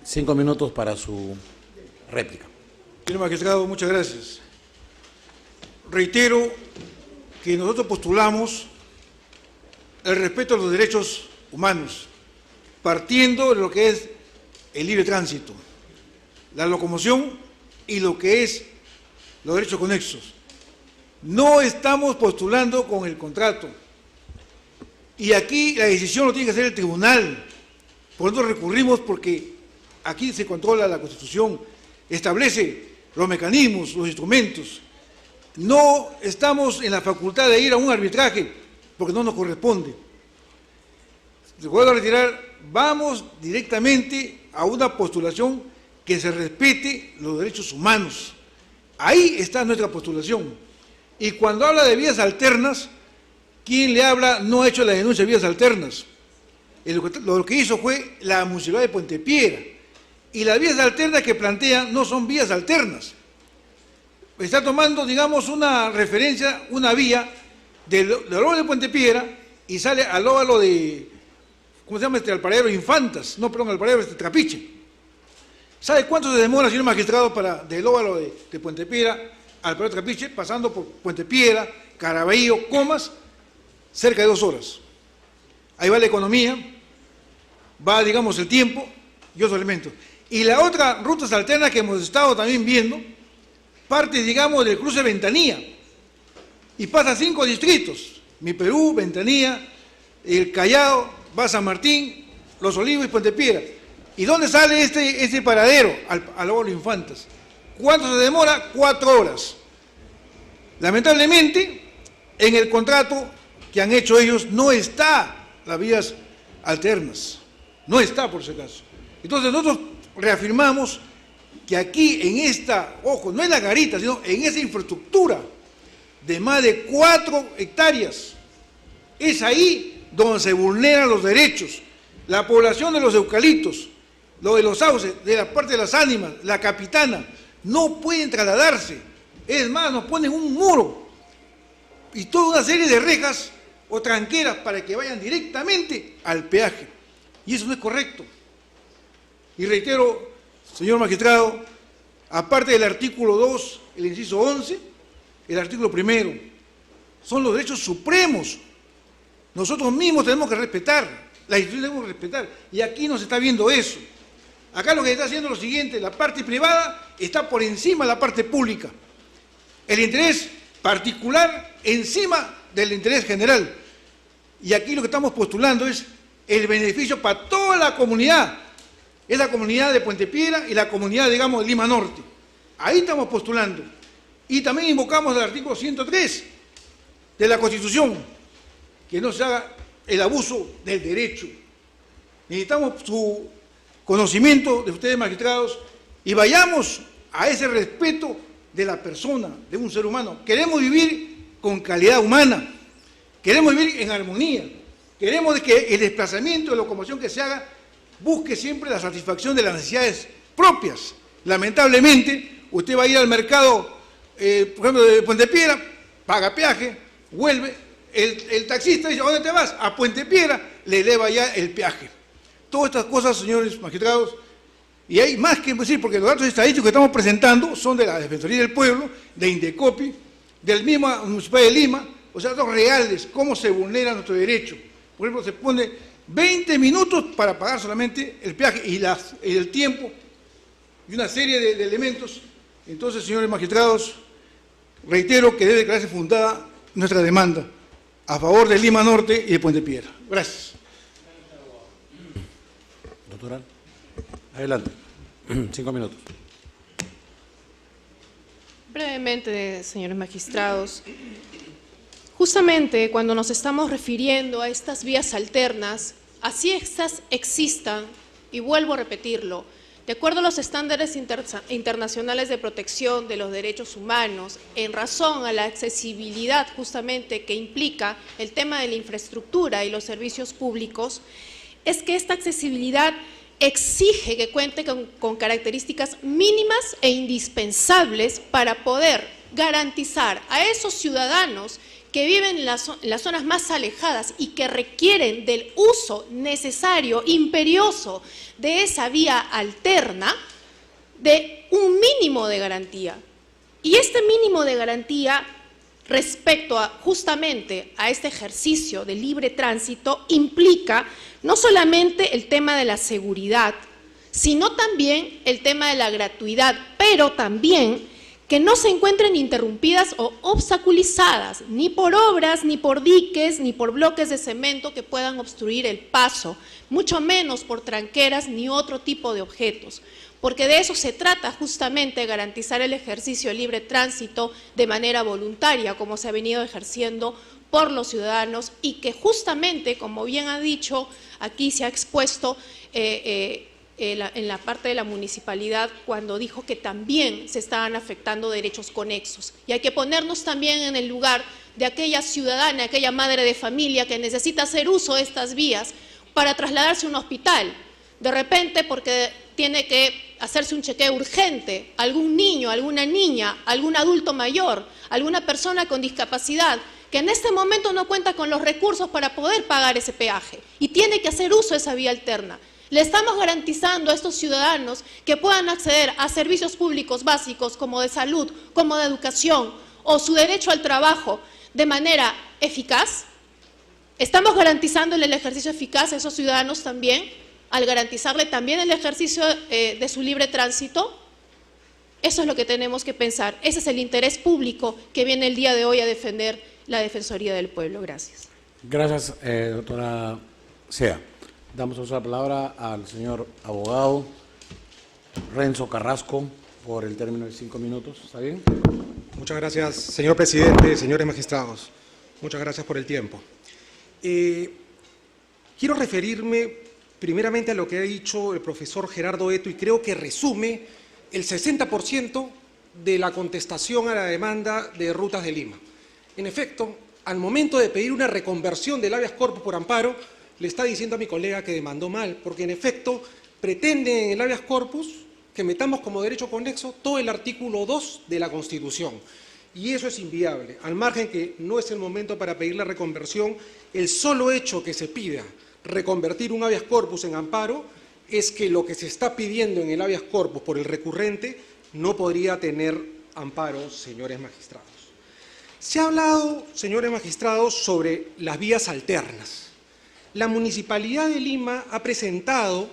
5 minutos para su réplica. Señor magistrado, muchas gracias. Reitero que nosotros postulamos el respeto a los derechos humanos, partiendo de lo que es el libre tránsito, la locomoción y lo que es los derechos conexos. No estamos postulando con el contrato. Y aquí la decisión lo tiene que hacer el tribunal. Por eso recurrimos, porque aquí se controla la Constitución, establece los mecanismos, los instrumentos. No estamos en la facultad de ir a un arbitraje, porque no nos corresponde. Recuerdo retirar, vamos directamente a una postulación que se respete los derechos humanos. Ahí está nuestra postulación. Y cuando habla de vías alternas, quien le habla no ha hecho la denuncia de vías alternas. Lo que hizo fue la Municipalidad de Puente Piedra. Y las vías alternas que plantean no son vías alternas. Está tomando, digamos, una referencia, una vía del óvalo de Puente Piedra y sale al óvalo de, ¿cómo se llama? Al paradero Infantas, no, perdón, al paradero Trapiche. ¿Sabe cuánto se demora, señor magistrado, del óvalo de Puente Piedra al paradero Trapiche, pasando por Puente Piedra, Caraballo, Comas? Cerca de 2 horas. Ahí va la economía, va, digamos, el tiempo y otros elementos. Y la otra rutas alternas que hemos estado también viendo, parte, digamos, del cruce Ventanilla y pasa 5 distritos: Mi Perú, Ventanilla, el Callao, va San Martín, Los Olivos y Puente Piedra. ¿Y dónde sale este paradero? Al óvalo Infantas. ¿Cuánto se demora? 4 horas. Lamentablemente, en el contrato que han hecho ellos no está las vías alternas. No está, por si acaso. Entonces nosotros reafirmamos que aquí en esta, ojo, no en la garita, sino en esa infraestructura de más de 4 hectáreas, es ahí donde se vulneran los derechos. La población de los eucaliptos, lo de los sauces, de la parte de las ánimas, la capitana, no pueden trasladarse. Es más, nos ponen un muro y toda una serie de rejas o tranqueras para que vayan directamente al peaje. Y eso no es correcto. Y reitero, señor magistrado, aparte del artículo 2, el inciso 11, el artículo 1, son los derechos supremos. Nosotros mismos tenemos que respetar, la institución tenemos que respetar, y aquí no se está viendo eso. Acá lo que se está haciendo es lo siguiente: la parte privada está por encima de la parte pública. El interés particular encima del interés general. Y aquí lo que estamos postulando es el beneficio para toda la comunidad. Es la comunidad de Puente Piedra y la comunidad, digamos, de Lima Norte. Ahí estamos postulando. Y también invocamos el artículo 103 de la Constitución, que no se haga el abuso del derecho. Necesitamos su conocimiento de ustedes, magistrados, y vayamos a ese respeto de la persona, de un ser humano. Queremos vivir con calidad humana, queremos vivir en armonía, queremos que el desplazamiento de locomoción que se haga busque siempre la satisfacción de las necesidades propias. Lamentablemente, usted va a ir al mercado, por ejemplo, de Puente Piedra, paga peaje, vuelve, el taxista dice: ¿a dónde te vas? A Puente Piedra, le eleva ya el peaje. Todas estas cosas, señores magistrados, y hay más que decir, porque los datos estadísticos que estamos presentando son de la Defensoría del Pueblo, de Indecopi, del mismo Municipalidad de Lima, o sea, datos reales, cómo se vulnera nuestro derecho. Por ejemplo, se pone 20 minutos para pagar solamente el peaje y el tiempo y una serie de elementos. Entonces, señores magistrados, reitero que debe declararse fundada nuestra demanda a favor de Lima Norte y de Puente Piedra. Gracias. Doctora, adelante. 5 minutos. Brevemente, señores magistrados, justamente cuando nos estamos refiriendo a estas vías alternas, así estas existan, y vuelvo a repetirlo, De acuerdo a los estándares internacionales de protección de los derechos humanos, en razón a la accesibilidad justamente que implica el tema de la infraestructura y los servicios públicos, es que esta accesibilidad exige que cuente con características mínimas e indispensables para poder garantizar a esos ciudadanos que viven en las zonas más alejadas y que requieren del uso necesario, imperioso de esa vía alterna, de un mínimo de garantía. Y este mínimo de garantía respecto justamente a este ejercicio de libre tránsito implica no solamente el tema de la seguridad, sino también el tema de la gratuidad, pero también que no se encuentren interrumpidas o obstaculizadas ni por obras, ni por diques, ni por bloques de cemento que puedan obstruir el paso, mucho menos por tranqueras ni otro tipo de objetos, porque de eso se trata justamente, garantizar el ejercicio de libre tránsito de manera voluntaria, como se ha venido ejerciendo por los ciudadanos y que justamente, como bien ha dicho, aquí se ha expuesto en la parte de la municipalidad cuando dijo que también se estaban afectando derechos conexos. Y hay que ponernos también en el lugar de aquella ciudadana, aquella madre de familia que necesita hacer uso de estas vías para trasladarse a un hospital. De repente, porque tiene que hacerse un chequeo urgente, algún niño, alguna niña, algún adulto mayor, alguna persona con discapacidad, que en este momento no cuenta con los recursos para poder pagar ese peaje y tiene que hacer uso de esa vía alterna. Le estamos garantizando a estos ciudadanos que puedan acceder a servicios públicos básicos como de salud, como de educación o su derecho al trabajo de manera eficaz. ¿Estamos garantizándole el ejercicio eficaz a esos ciudadanos también, al garantizarle también el ejercicio de su libre tránsito? Eso es lo que tenemos que pensar. Ese es el interés público que viene el día de hoy a defender la Defensoría del Pueblo. Gracias. Gracias, doctora Sea. Damos la palabra al señor abogado Renzo Carrasco por el término de 5 minutos. ¿Está bien? Muchas gracias, señor presidente, señores magistrados. Muchas gracias por el tiempo. Quiero referirme primeramente a lo que ha dicho el profesor Gerardo Eto y creo que resume el 60% de la contestación a la demanda de Rutas de Lima. En efecto, al momento de pedir una reconversión del habeas corpus por amparo, le está diciendo a mi colega que demandó mal, porque en efecto pretende en el habeas corpus que metamos como derecho conexo todo el artículo 2 de la Constitución. Y eso es inviable. Al margen que no es el momento para pedir la reconversión, el solo hecho que se pida reconvertir un habeas corpus en amparo es que lo que se está pidiendo en el habeas corpus por el recurrente no podría tener amparo, señores magistrados. Se ha hablado, señores magistrados, sobre las vías alternas. La Municipalidad de Lima ha presentado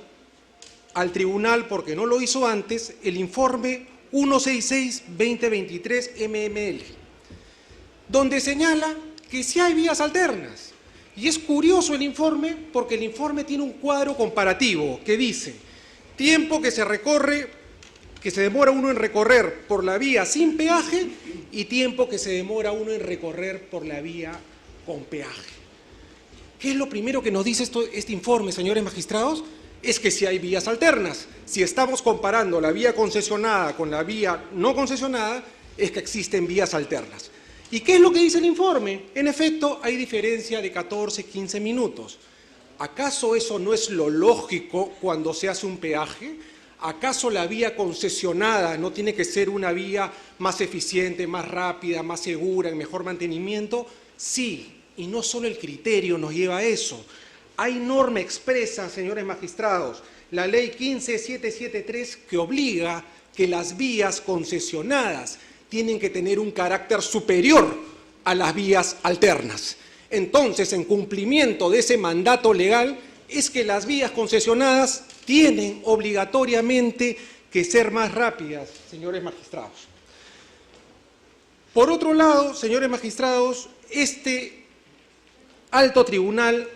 al tribunal, porque no lo hizo antes, el informe 166-2023 MML, donde señala que sí hay vías alternas. Y es curioso el informe, porque el informe tiene un cuadro comparativo que dice tiempo que se recorre, que se demora uno en recorrer por la vía sin peaje y tiempo que se demora uno en recorrer por la vía con peaje. ¿Qué es lo primero que nos dice este informe, señores magistrados? Es que si hay vías alternas. Si estamos comparando la vía concesionada con la vía no concesionada, es que existen vías alternas. ¿Y qué es lo que dice el informe? En efecto, hay diferencia de 14, 15 minutos. ¿Acaso eso no es lo lógico cuando se hace un peaje? ¿Acaso la vía concesionada no tiene que ser una vía más eficiente, más rápida, más segura, en mejor mantenimiento? Sí. Y no solo el criterio nos lleva a eso. Hay norma expresa, señores magistrados, la ley 15773 que obliga que las vías concesionadas tienen que tener un carácter superior a las vías alternas. Entonces, en cumplimiento de ese mandato legal, es que las vías concesionadas tienen obligatoriamente que ser más rápidas, señores magistrados. Por otro lado, señores magistrados, este alto tribunal,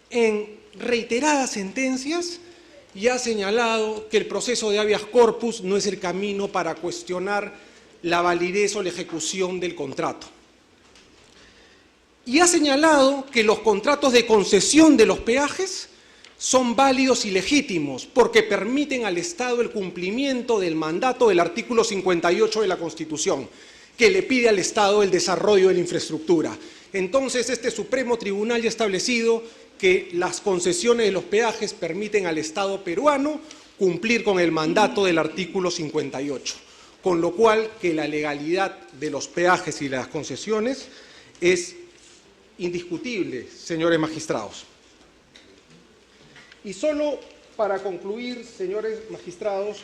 en reiteradas sentencias, ya ha señalado que el proceso de habeas corpus no es el camino para cuestionar la validez o la ejecución del contrato. Y ha señalado que los contratos de concesión de los peajes son válidos y legítimos porque permiten al Estado el cumplimiento del mandato del artículo 58 de la Constitución, que le pide al Estado el desarrollo de la infraestructura. Entonces, este Supremo Tribunal ya ha establecido que las concesiones de los peajes permiten al Estado peruano cumplir con el mandato del artículo 58, con lo cual que la legalidad de los peajes y las concesiones es indiscutible, señores magistrados. Y solo para concluir, señores magistrados,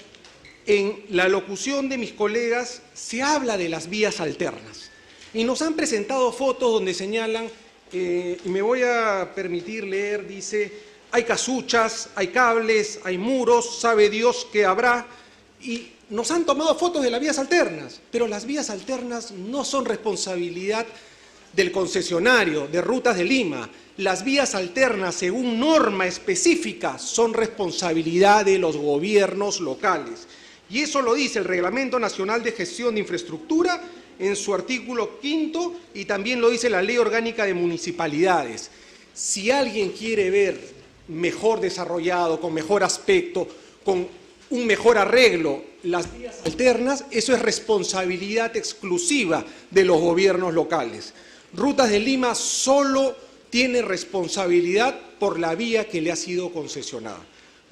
en la locución de mis colegas se habla de las vías alternas y nos han presentado fotos donde señalan, y me voy a permitir leer, dice, hay casuchas, hay cables, hay muros, sabe Dios qué habrá, y nos han tomado fotos de las vías alternas, pero las vías alternas no son responsabilidad del concesionario de Rutas de Lima. Las vías alternas, según norma específica, son responsabilidad de los gobiernos locales. Y eso lo dice el Reglamento Nacional de Gestión de Infraestructura en su artículo 5 y también lo dice la Ley Orgánica de Municipalidades. Si alguien quiere ver mejor desarrollado, con mejor aspecto, con un mejor arreglo, las vías alternas, eso es responsabilidad exclusiva de los gobiernos locales. Rutas de Lima solo tiene responsabilidad por la vía que le ha sido concesionada.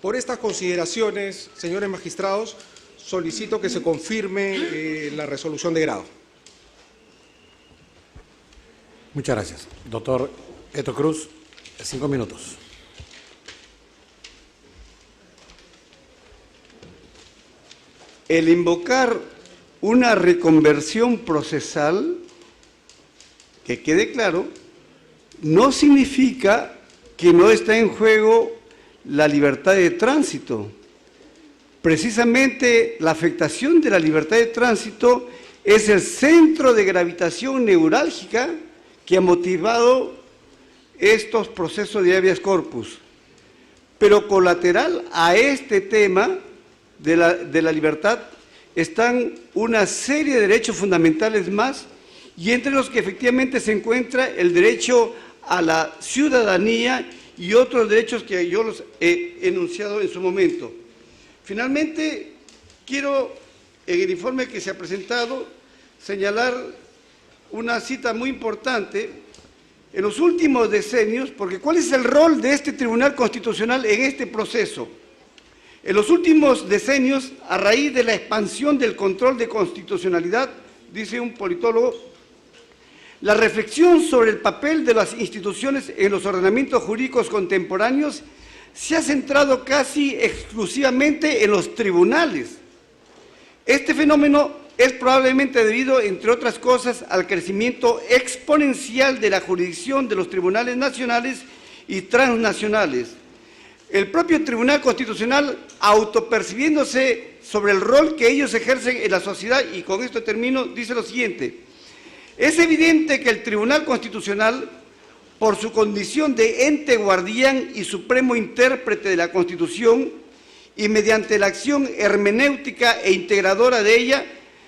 Por estas consideraciones, señores magistrados, solicito que se confirme la resolución de grado. Muchas gracias. Doctor Eto Cruz, 5 minutos. El invocar una reconversión procesal, que quede claro, no significa que no está en juego la libertad de tránsito. Precisamente la afectación de la libertad de tránsito es el centro de gravitación neurálgica que ha motivado estos procesos de habeas corpus. Pero colateral a este tema de la libertad están una serie de derechos fundamentales más, y entre los que efectivamente se encuentra el derecho a la ciudadanía y otros derechos que yo los he enunciado en su momento. Finalmente, quiero, en el informe que se ha presentado, señalar una cita muy importante. En los últimos decenios, porque ¿cuál es el rol de este Tribunal Constitucional en este proceso? En los últimos decenios, a raíz de la expansión del control de constitucionalidad, dice un politólogo, la reflexión sobre el papel de las instituciones en los ordenamientos jurídicos contemporáneos se ha centrado casi exclusivamente en los tribunales. Este fenómeno es probablemente debido, entre otras cosas, al crecimiento exponencial de la jurisdicción de los tribunales nacionales y transnacionales. El propio Tribunal Constitucional, autopercibiéndose sobre el rol que ellos ejercen en la sociedad, y con esto termino, dice lo siguiente: es evidente que el Tribunal Constitucional, por su condición de ente guardián y supremo intérprete de la Constitución, y mediante la acción hermenéutica e integradora de ella,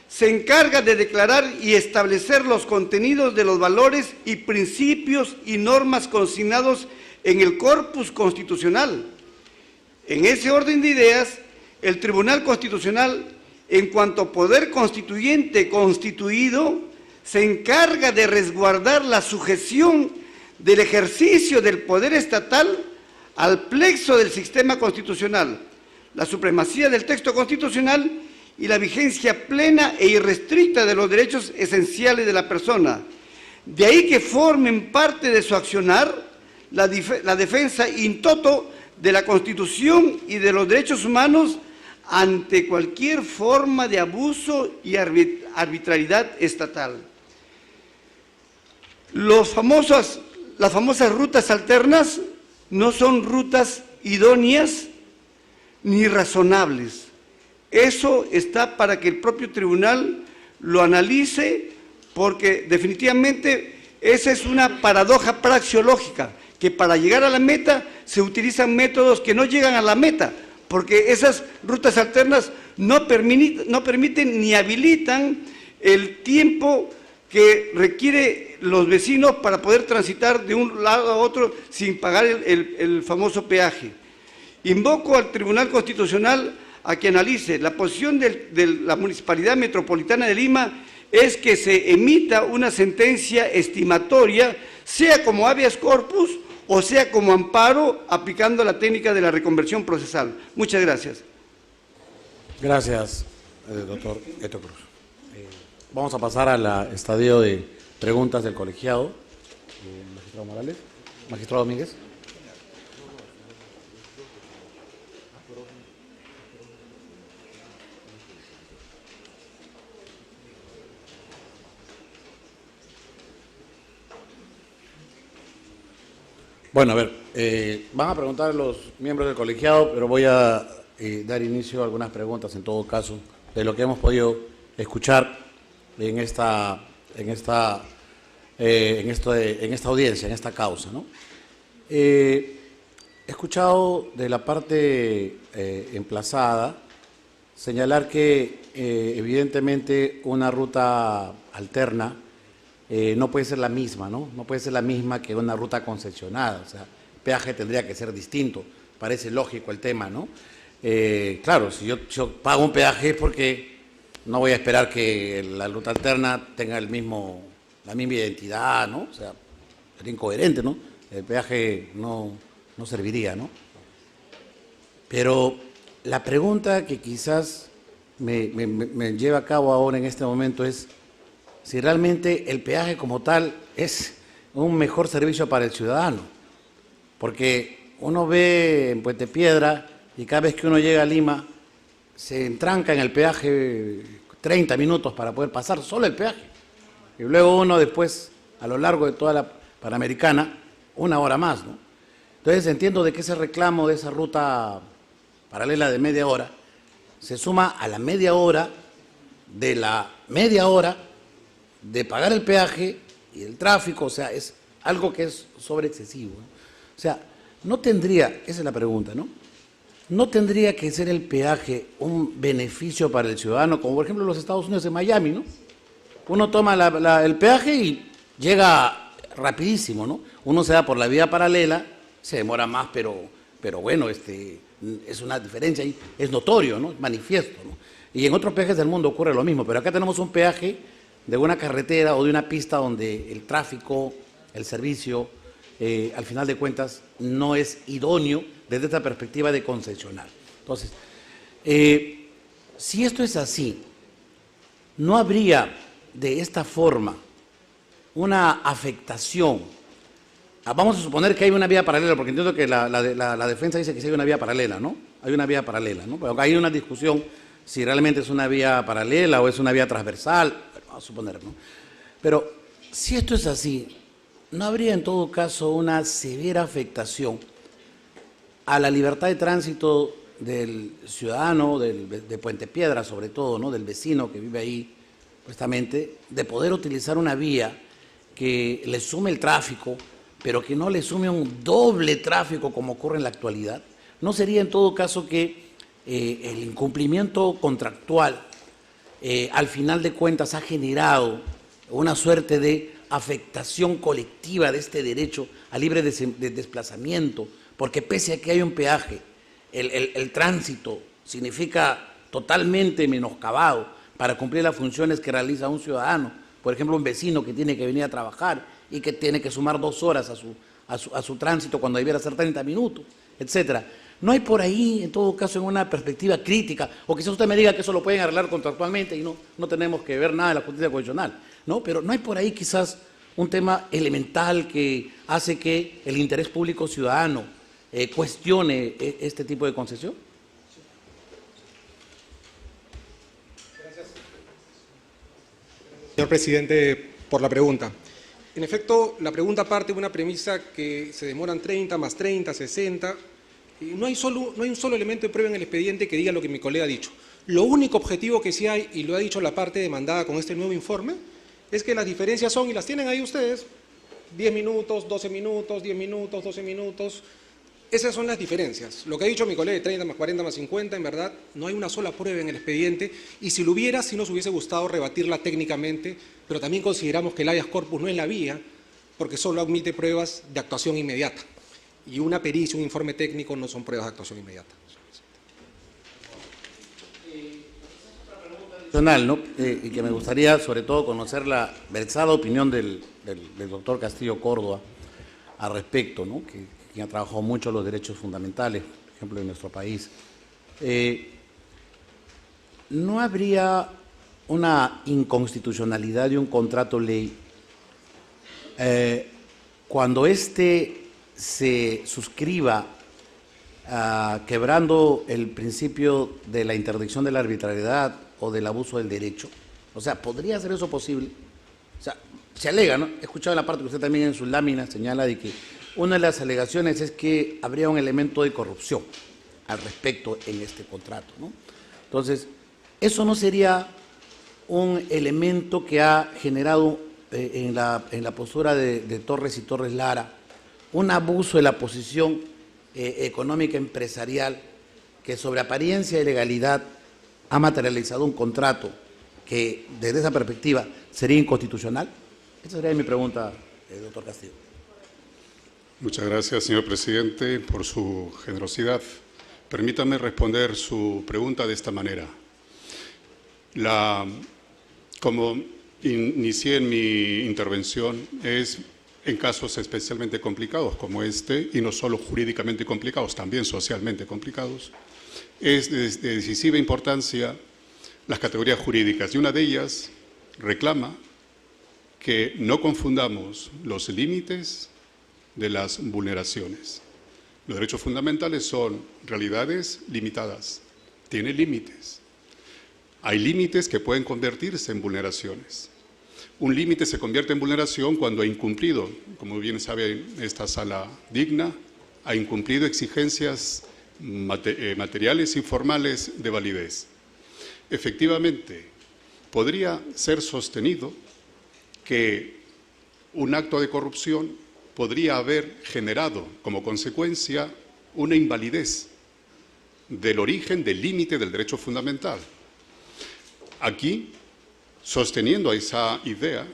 se encarga de declarar y establecer los contenidos de los valores y principios y normas consignados en el corpus constitucional. En ese orden de ideas, el Tribunal Constitucional, en cuanto poder constituyente constituido, se encarga de resguardar la sujeción del ejercicio del poder estatal al plexo del sistema constitucional, la supremacía del texto constitucional y la vigencia plena e irrestricta de los derechos esenciales de la persona. De ahí que formen parte de su accionar la defensa in toto de la Constitución y de los derechos humanos ante cualquier forma de abuso y arbitrariedad estatal. Las famosas rutas alternas no son rutas idóneas ni razonables. Eso está para que el propio tribunal lo analice, porque definitivamente esa es una paradoja praxeológica, que para llegar a la meta se utilizan métodos que no llegan a la meta, porque esas rutas alternas no permiten ni habilitan el tiempo que requiere los vecinos para poder transitar de un lado a otro sin pagar el famoso peaje. Invoco al Tribunal Constitucional a que analice la posición de la Municipalidad Metropolitana de Lima es que se emita una sentencia estimatoria, sea como habeas corpus o sea como amparo, aplicando la técnica de la reconversión procesal. Muchas gracias. Gracias, doctor Eto Cruz. Vamos a pasar al estadio de preguntas del colegiado. Magistrado Morales. Magistrado Domínguez. Bueno, a ver, van a preguntar a los miembros del colegiado, pero voy a dar inicio a algunas preguntas, en todo caso, de lo que hemos podido escuchar en esta audiencia, en esta causa, ¿no? He escuchado de la parte emplazada señalar que evidentemente una ruta alterna no puede ser la misma, ¿no? No puede ser la misma que una ruta concesionada, o sea, el peaje tendría que ser distinto, parece lógico el tema, ¿no? Claro, si yo pago un peaje es porque no voy a esperar que la ruta alterna tenga la misma identidad, ¿no? O sea, sería incoherente, ¿no? El peaje no serviría, ¿no? Pero la pregunta que quizás me lleva a cabo ahora en este momento es si realmente el peaje como tal es un mejor servicio para el ciudadano. Porque uno ve en Puente Piedra y cada vez que uno llega a Lima se entranca en el peaje 30 minutos para poder pasar solo el peaje. Y luego uno después, a lo largo de toda la Panamericana, 1 hora más, ¿no? Entonces entiendo de que ese reclamo de esa ruta paralela de media hora se suma a la media hora de la media hora de pagar el peaje y el tráfico, o sea, es algo que es sobreexcesivo, ¿no? O sea, no tendría, esa es la pregunta, ¿no? No tendría que ser el peaje un beneficio para el ciudadano, como por ejemplo los Estados Unidos en Miami, ¿no? Uno toma el peaje y llega rapidísimo, ¿no? Uno se da por la vía paralela, se demora más, pero bueno, es una diferencia ahí, es notorio, ¿no? Es manifiesto, ¿no? Y en otros peajes del mundo ocurre lo mismo, pero acá tenemos un peaje de una carretera o de una pista donde el tráfico, el servicio, al final de cuentas, no es idóneo desde esta perspectiva de concesionar. Entonces, si esto es así, no habría de esta forma una afectación. Vamos a suponer que hay una vía paralela, porque entiendo que la defensa dice que sí hay una vía paralela, ¿no? Hay una vía paralela, ¿no? Pero hay una discusión si realmente es una vía paralela o es una vía transversal, vamos a suponer, ¿no? Pero si esto es así, ¿no habría en todo caso una severa afectación a la libertad de tránsito del ciudadano, de Puente Piedra sobre todo, ¿no? Del vecino que vive ahí, supuestamente, de poder utilizar una vía que le sume el tráfico, pero que no le sume un doble tráfico como ocurre en la actualidad? ¿No sería en todo caso que el incumplimiento contractual al final de cuentas ha generado una suerte de afectación colectiva de este derecho a libre desplazamiento? Porque pese a que hay un peaje, el tránsito significa totalmente menoscabado para cumplir las funciones que realiza un ciudadano. Por ejemplo, un vecino que tiene que venir a trabajar y que tiene que sumar 2 horas a su tránsito cuando debiera ser 30 minutos, etcétera. ¿No hay por ahí, en todo caso, en una perspectiva crítica, o quizás usted me diga que eso lo pueden arreglar contractualmente y no tenemos que ver nada de la justicia constitucional, ¿no? Pero ¿no hay por ahí quizás un tema elemental que hace que el interés público ciudadano cuestione este tipo de concesión? Gracias, señor presidente, por la pregunta. En efecto, la pregunta parte de una premisa que se demoran 30 más 30, 60... No hay un solo elemento de prueba en el expediente que diga lo que mi colega ha dicho. Lo único objetivo que sí hay, y lo ha dicho la parte demandada con este nuevo informe, es que las diferencias son, y las tienen ahí ustedes, 10 minutos, 12 minutos, 10 minutos, 12 minutos. Esas son las diferencias. Lo que ha dicho mi colega de 30 más 40 más 50, en verdad, no hay una sola prueba en el expediente, y si lo hubiera, sí nos hubiese gustado rebatirla técnicamente, pero también consideramos que el habeas corpus no es la vía, porque solo admite pruebas de actuación inmediata. y una pericia, un informe técnico no son pruebas de actuación inmediata. ¿No? Y que me gustaría sobre todo conocer la versada opinión del doctor Castillo Córdoba al respecto, ¿no? Que ha trabajado mucho los derechos fundamentales, por ejemplo, en nuestro país. ¿No habría una inconstitucionalidad de un contrato ley cuando éste se suscriba quebrando el principio de la interdicción de la arbitrariedad o del abuso del derecho? O sea, ¿podría ser eso posible? O sea, se alega, ¿no? He escuchado la parte que usted también en sus láminas señala de que una de las alegaciones es que habría un elemento de corrupción al respecto en este contrato, ¿no? Entonces, ¿eso no sería un elemento que ha generado en la postura de Torres y Torres Lara un abuso de la posición económica empresarial que sobre apariencia de legalidad ha materializado un contrato que desde esa perspectiva sería inconstitucional? Esa sería mi pregunta, doctor Castillo. Muchas gracias, señor presidente, por su generosidad. Permítame responder su pregunta de esta manera. Como inicié en mi intervención, es en casos especialmente complicados como este, y no solo jurídicamente complicados, también socialmente complicados, es de decisiva importancia las categorías jurídicas, y una de ellas reclama que no confundamos los límites de las vulneraciones. Los derechos fundamentales son realidades limitadas, tienen límites. Hay límites que pueden convertirse en vulneraciones. Un límite se convierte en vulneración cuando ha incumplido, como bien sabe esta sala digna, ha incumplido exigencias materiales y formales de validez. Efectivamente, podría ser sostenido que un acto de corrupción podría haber generado como consecuencia una invalidez del origen, del límite del derecho fundamental. Aquí, sosteniendo esa idea,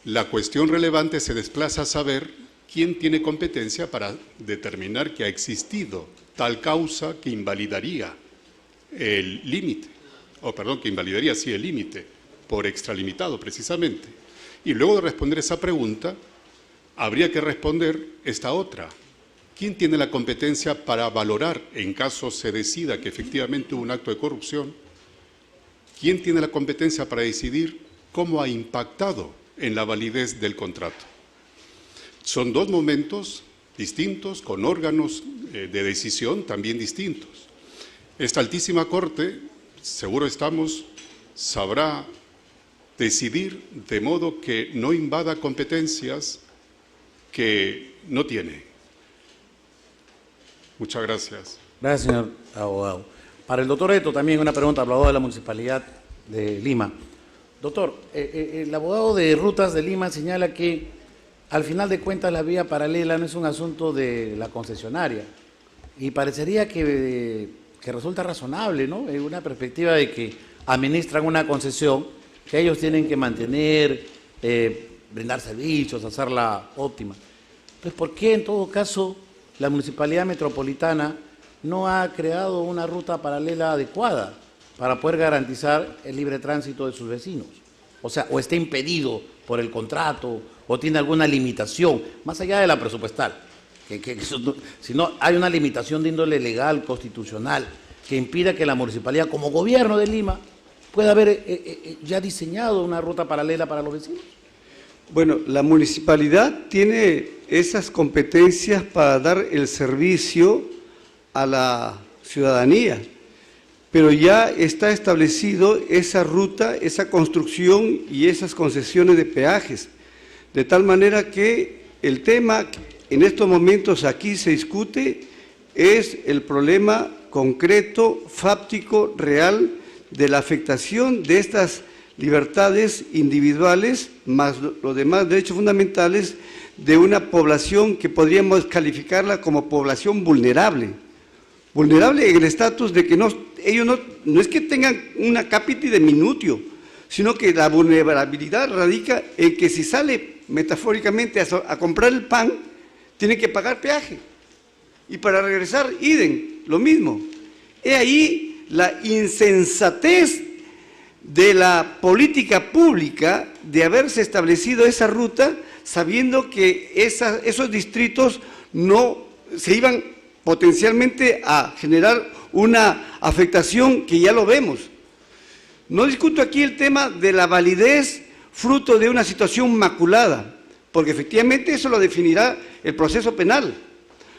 la cuestión relevante se desplaza a saber quién tiene competencia para determinar que ha existido tal causa que invalidaría el límite, que invalidaría sí el límite, por extralimitado precisamente. Y luego de responder esa pregunta, habría que responder esta otra. ¿Quién tiene la competencia para valorar, en caso se decida que efectivamente hubo un acto de corrupción, quién tiene la competencia para decidir cómo ha impactado en la validez del contrato? Son dos momentos distintos, con órganos de decisión también distintos. Esta altísima corte, seguro estamos, sabrá decidir de modo que no invada competencias que no tiene. Muchas gracias. Gracias, señor abogado. Para el doctor Eto también una pregunta, abogado de la Municipalidad de Lima. Doctor, el abogado de Rutas de Lima señala que al final de cuentas la vía paralela no es un asunto de la concesionaria y parecería que resulta razonable, ¿no? En una perspectiva de que administran una concesión que ellos tienen que mantener, brindar servicios, hacerla óptima. Entonces, ¿por qué en todo caso la Municipalidad Metropolitana no ha creado una ruta paralela adecuada para poder garantizar el libre tránsito de sus vecinos? O sea, o está impedido por el contrato, o tiene alguna limitación, más allá de la presupuestal, si no hay una limitación de índole legal, constitucional, que impida que la Municipalidad, como gobierno de Lima, pueda haber ya diseñado una ruta paralela para los vecinos. Bueno, la municipalidad tiene esas competencias para dar el servicio a la ciudadanía, pero ya está establecido esa ruta, esa construcción y esas concesiones de peajes, de tal manera que el tema en estos momentos aquí se discute es el problema concreto, fáctico, real, de la afectación de estas libertades individuales, más los demás derechos fundamentales de una población que podríamos calificarla como población vulnerable. Vulnerable en el estatus de que ellos no es que tengan una capita de minutio, sino que la vulnerabilidad radica en que si sale metafóricamente a comprar el pan, tiene que pagar peaje. Y para regresar, idem, lo mismo. He ahí la insensatez de la política pública de haberse establecido esa ruta sabiendo que esos distritos no se iban potencialmente a generar una afectación que ya lo vemos. No discuto aquí el tema de la validez fruto de una situación maculada, porque efectivamente eso lo definirá el proceso penal.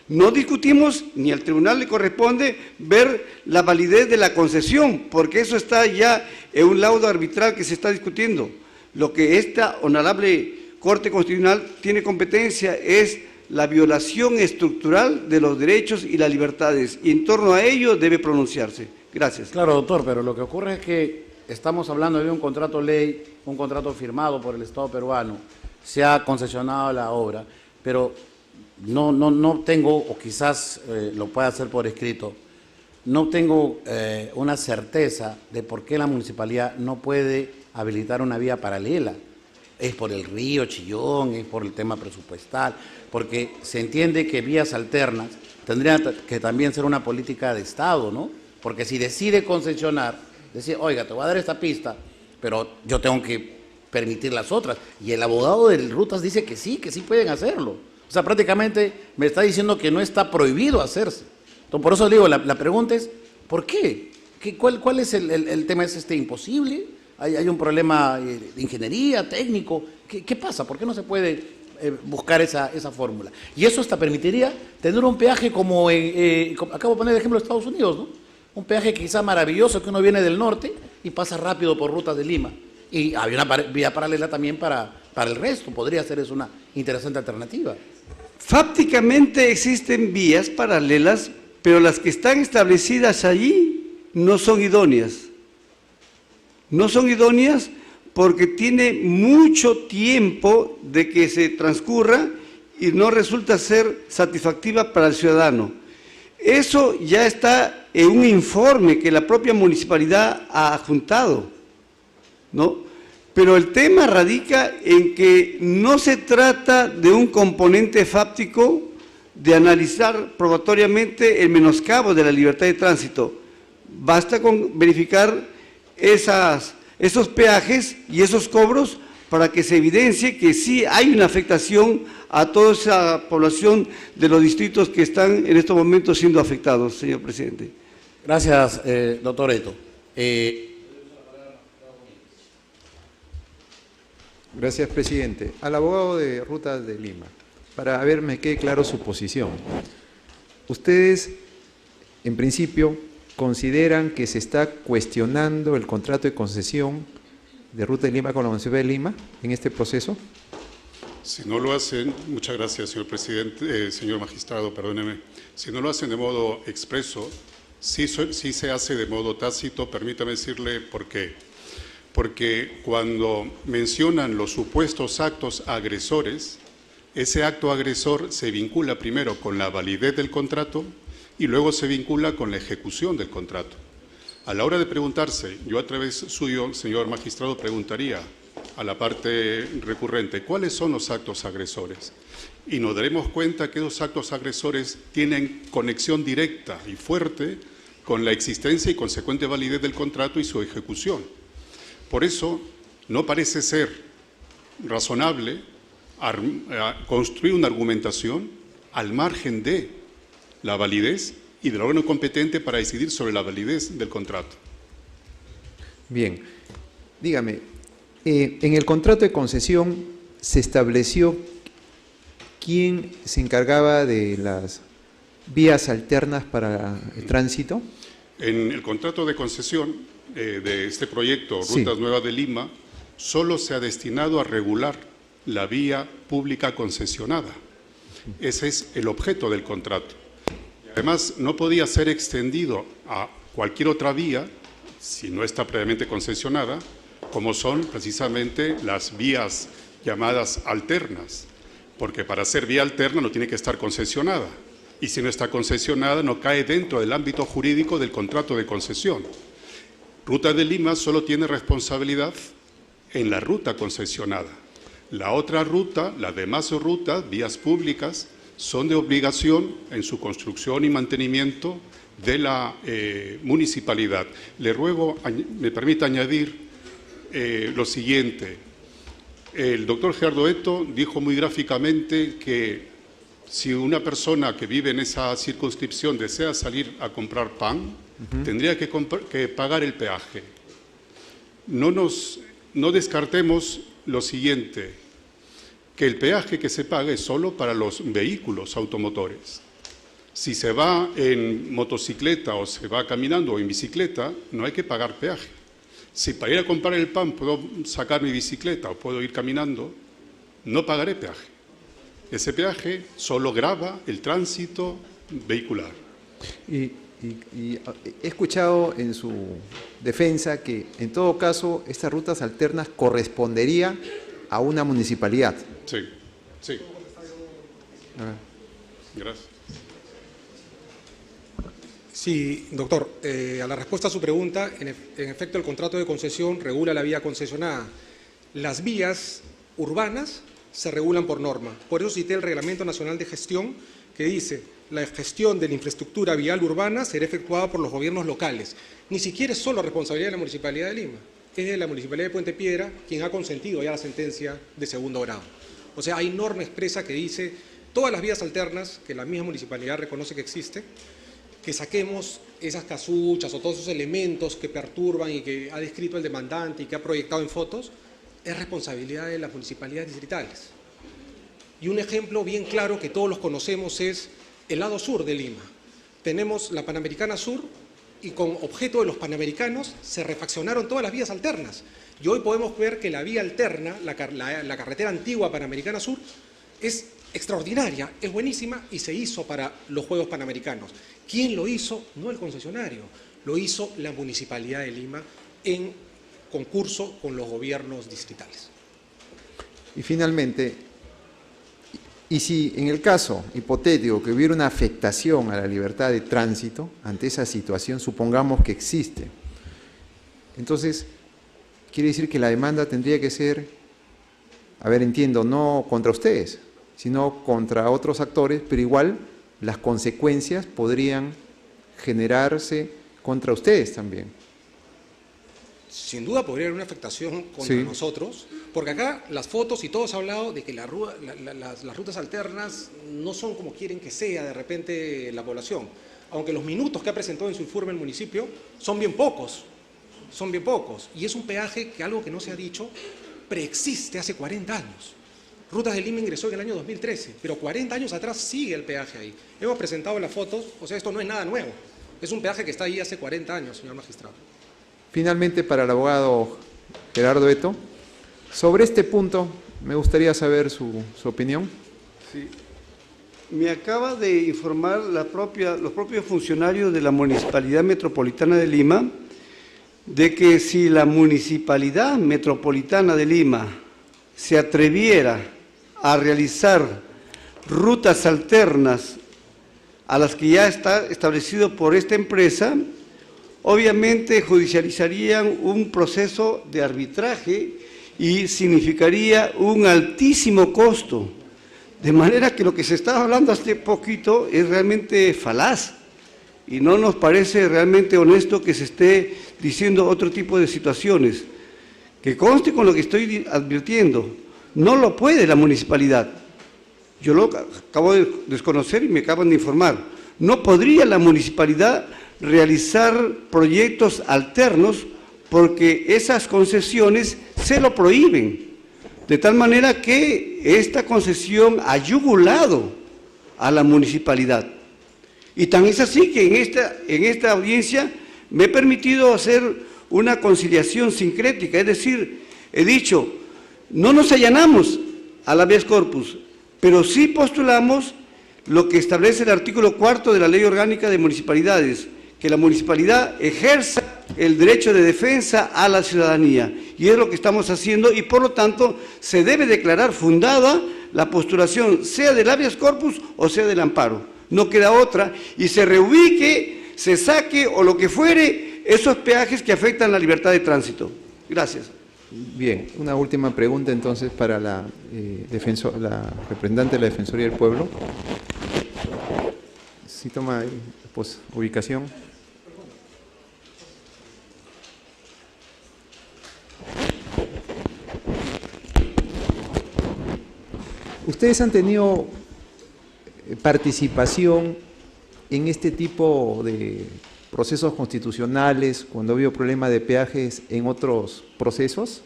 No discutimos, ni al tribunal le corresponde ver la validez de la concesión, porque eso está ya en un laudo arbitral que se está discutiendo. Lo que esta honorable Corte Constitucional tiene competencia es la violación estructural de los derechos y las libertades, y en torno a ello debe pronunciarse. Gracias. Claro, doctor, pero lo que ocurre es que estamos hablando de un contrato ley, un contrato firmado por el Estado peruano, se ha concesionado la obra, pero no tengo, o quizás lo pueda hacer por escrito, no tengo una certeza de por qué la municipalidad no puede habilitar una vía paralela. Es por el río Chillón, es por el tema presupuestal, porque se entiende que vías alternas tendrían que también ser una política de Estado, ¿no? Porque si decide concesionar, decir, oiga, te voy a dar esta pista, pero yo tengo que permitir las otras. Y el abogado de Rutas dice que sí pueden hacerlo. O sea, prácticamente me está diciendo que no está prohibido hacerse. Entonces, por eso digo, la pregunta es, ¿por qué? ¿Cuál es el tema? ¿Es imposible? ¿Hay un problema de ingeniería, técnico? ¿Qué pasa? ¿Por qué no se puede buscar esa fórmula? Y eso hasta permitiría tener un peaje como, acabo de poner el ejemplo de Estados Unidos, ¿no? Un peaje quizá maravilloso que uno viene del norte y pasa rápido por Rutas de Lima. Y había una vía paralela también para el resto. Podría ser eso una interesante alternativa. Fácticamente existen vías paralelas, pero las que están establecidas allí no son idóneas. No son idóneas porque tiene mucho tiempo de que se transcurra y no resulta ser satisfactiva para el ciudadano. Eso ya está en un informe que la propia municipalidad ha adjuntado, ¿no? Pero el tema radica en que no se trata de un componente fáctico de analizar probatoriamente el menoscabo de la libertad de tránsito. Basta con verificar esos peajes y esos cobros para que se evidencie que sí hay una afectación a toda esa población de los distritos que están en estos momentos siendo afectados, señor presidente. Gracias, doctor Eto. Gracias, presidente. Al abogado de Rutas de Lima, para ver me quede claro su posición. Ustedes, en principio, consideran que se está cuestionando el contrato de concesión de Ruta de Lima con la Municipalidad de Lima en este proceso. Si no lo hacen, muchas gracias, señor presidente, señor magistrado, perdóneme. Si no lo hacen de modo expreso, sí se hace de modo tácito. Permítame decirle por qué. Porque cuando mencionan los supuestos actos agresores, ese acto agresor se vincula primero con la validez del contrato y luego se vincula con la ejecución del contrato. A la hora de preguntarse, yo a través suyo, señor magistrado, preguntaría a la parte recurrente, ¿cuáles son los actos agresores? Y nos daremos cuenta que esos actos agresores tienen conexión directa y fuerte con la existencia y consecuente validez del contrato y su ejecución. Por eso, no parece ser razonable construir una argumentación al margen de la validez y del órgano competente para decidir sobre la validez del contrato. Bien, dígame, en el contrato de concesión se estableció quién se encargaba de las vías alternas para el tránsito. En el contrato de concesión de este proyecto, Sí. Rutas Nuevas de Lima, solo se ha destinado a regular la vía pública concesionada. Ese es el objeto del contrato. Además, no podía ser extendido a cualquier otra vía, si no está previamente concesionada, como son precisamente las vías llamadas alternas, porque para ser vía alterna no tiene que estar concesionada, y si no está concesionada no cae dentro del ámbito jurídico del contrato de concesión. Ruta de Lima solo tiene responsabilidad en la ruta concesionada. La otra ruta, las demás rutas, vías públicas, son de obligación en su construcción y mantenimiento de la municipalidad. Le ruego, me permita añadir lo siguiente. El doctor Gerardo Eto dijo muy gráficamente que si una persona que vive en esa circunscripción desea salir a comprar pan, tendría que pagar el peaje. No descartemos lo siguiente, que el peaje que se paga es solo para los vehículos automotores. Si se va en motocicleta o se va caminando o en bicicleta, no hay que pagar peaje. Si para ir a comprar el pan puedo sacar mi bicicleta o puedo ir caminando, no pagaré peaje. Ese peaje solo grava el tránsito vehicular. Y he escuchado en su defensa que en todo caso estas rutas alternas correspondería a una municipalidad. Sí, sí. Gracias. Sí, doctor. A la respuesta a su pregunta, en efecto el contrato de concesión regula la vía concesionada. Las vías urbanas se regulan por norma. Por eso cité el Reglamento Nacional de Gestión que dice: la gestión de la infraestructura vial urbana será efectuada por los gobiernos locales. Ni siquiera es solo responsabilidad de la Municipalidad de Lima, es de la Municipalidad de Puente Piedra quien ha consentido ya la sentencia de segundo grado. O sea, hay norma expresa que dice todas las vías alternas que la misma municipalidad reconoce que existe, que saquemos esas casuchas o todos esos elementos que perturban y que ha descrito el demandante y que ha proyectado en fotos, es responsabilidad de las municipalidades distritales. Y un ejemplo bien claro que todos los conocemos es el lado sur de Lima. Tenemos la Panamericana Sur y con objeto de los panamericanos se refaccionaron todas las vías alternas. Y hoy podemos ver que la vía alterna, la carretera antigua Panamericana Sur, es extraordinaria, es buenísima y se hizo para los Juegos Panamericanos. ¿Quién lo hizo? No el concesionario, lo hizo la Municipalidad de Lima en concurso con los gobiernos distritales. Y finalmente, y si en el caso hipotético que hubiera una afectación a la libertad de tránsito, ante esa situación, supongamos que existe, entonces quiere decir que la demanda tendría que ser, a ver, entiendo, no contra ustedes, sino contra otros actores, pero igual las consecuencias podrían generarse contra ustedes también. Sin duda podría haber una afectación contra nosotros, porque acá las fotos y todo se ha hablado de que las rutas alternas no son como quieren que sea de repente la población, aunque los minutos que ha presentado en su informe el municipio son bien pocos, y es un peaje que, algo que no se ha dicho, preexiste hace 40 años. Rutas de Lima ingresó en el año 2013, pero 40 años atrás sigue el peaje ahí. Hemos presentado las fotos, o sea, esto no es nada nuevo, es un peaje que está ahí hace 40 años, señor magistrado. Finalmente, para el abogado Gerardo Eto, sobre este punto me gustaría saber su opinión. Sí. Me acaba de informar los propios funcionarios de la Municipalidad Metropolitana de Lima de que si la Municipalidad Metropolitana de Lima se atreviera a realizar rutas alternas a las que ya está establecido por esta empresa, obviamente judicializarían un proceso de arbitraje y significaría un altísimo costo. De manera que lo que se estaba hablando hace poquito es realmente falaz y no nos parece realmente honesto que se esté diciendo otro tipo de situaciones. Que conste con lo que estoy advirtiendo, no lo puede la municipalidad. Yo lo acabo de desconocer y me acaban de informar. No podría la municipalidad realizar proyectos alternos porque esas concesiones se lo prohíben, de tal manera que esta concesión ha yugulado a la municipalidad. Y tan es así que en esta audiencia me he permitido hacer una conciliación sincrética, es decir, he dicho, no nos allanamos al habeas corpus, pero sí postulamos lo que establece el artículo 4 de la Ley Orgánica de Municipalidades, que la municipalidad ejerza el derecho de defensa a la ciudadanía, y es lo que estamos haciendo, y por lo tanto se debe declarar fundada la postulación, sea del habeas corpus o sea del amparo, no queda otra, y se reubique, se saque o lo que fuere esos peajes que afectan la libertad de tránsito. Gracias. Bien, una última pregunta entonces para la representante de la Defensoría del Pueblo. Si toma pues, ubicación. ¿Ustedes han tenido participación en este tipo de procesos constitucionales cuando ha habido problema de peajes en otros procesos?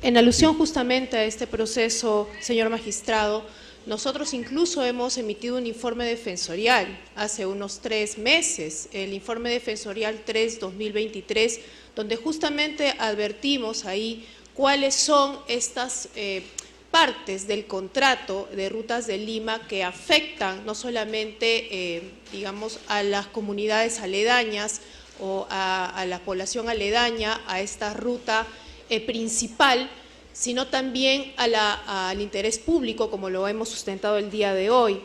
En alusión justamente a este proceso, señor magistrado, nosotros incluso hemos emitido un informe defensorial hace unos 3 meses, el informe defensorial 3-2023, donde justamente advertimos ahí cuáles son estas partes del contrato de Rutas de Lima que afectan no solamente, digamos, a las comunidades aledañas o a la población aledaña a esta ruta principal, sino también al interés público, como lo hemos sustentado el día de hoy.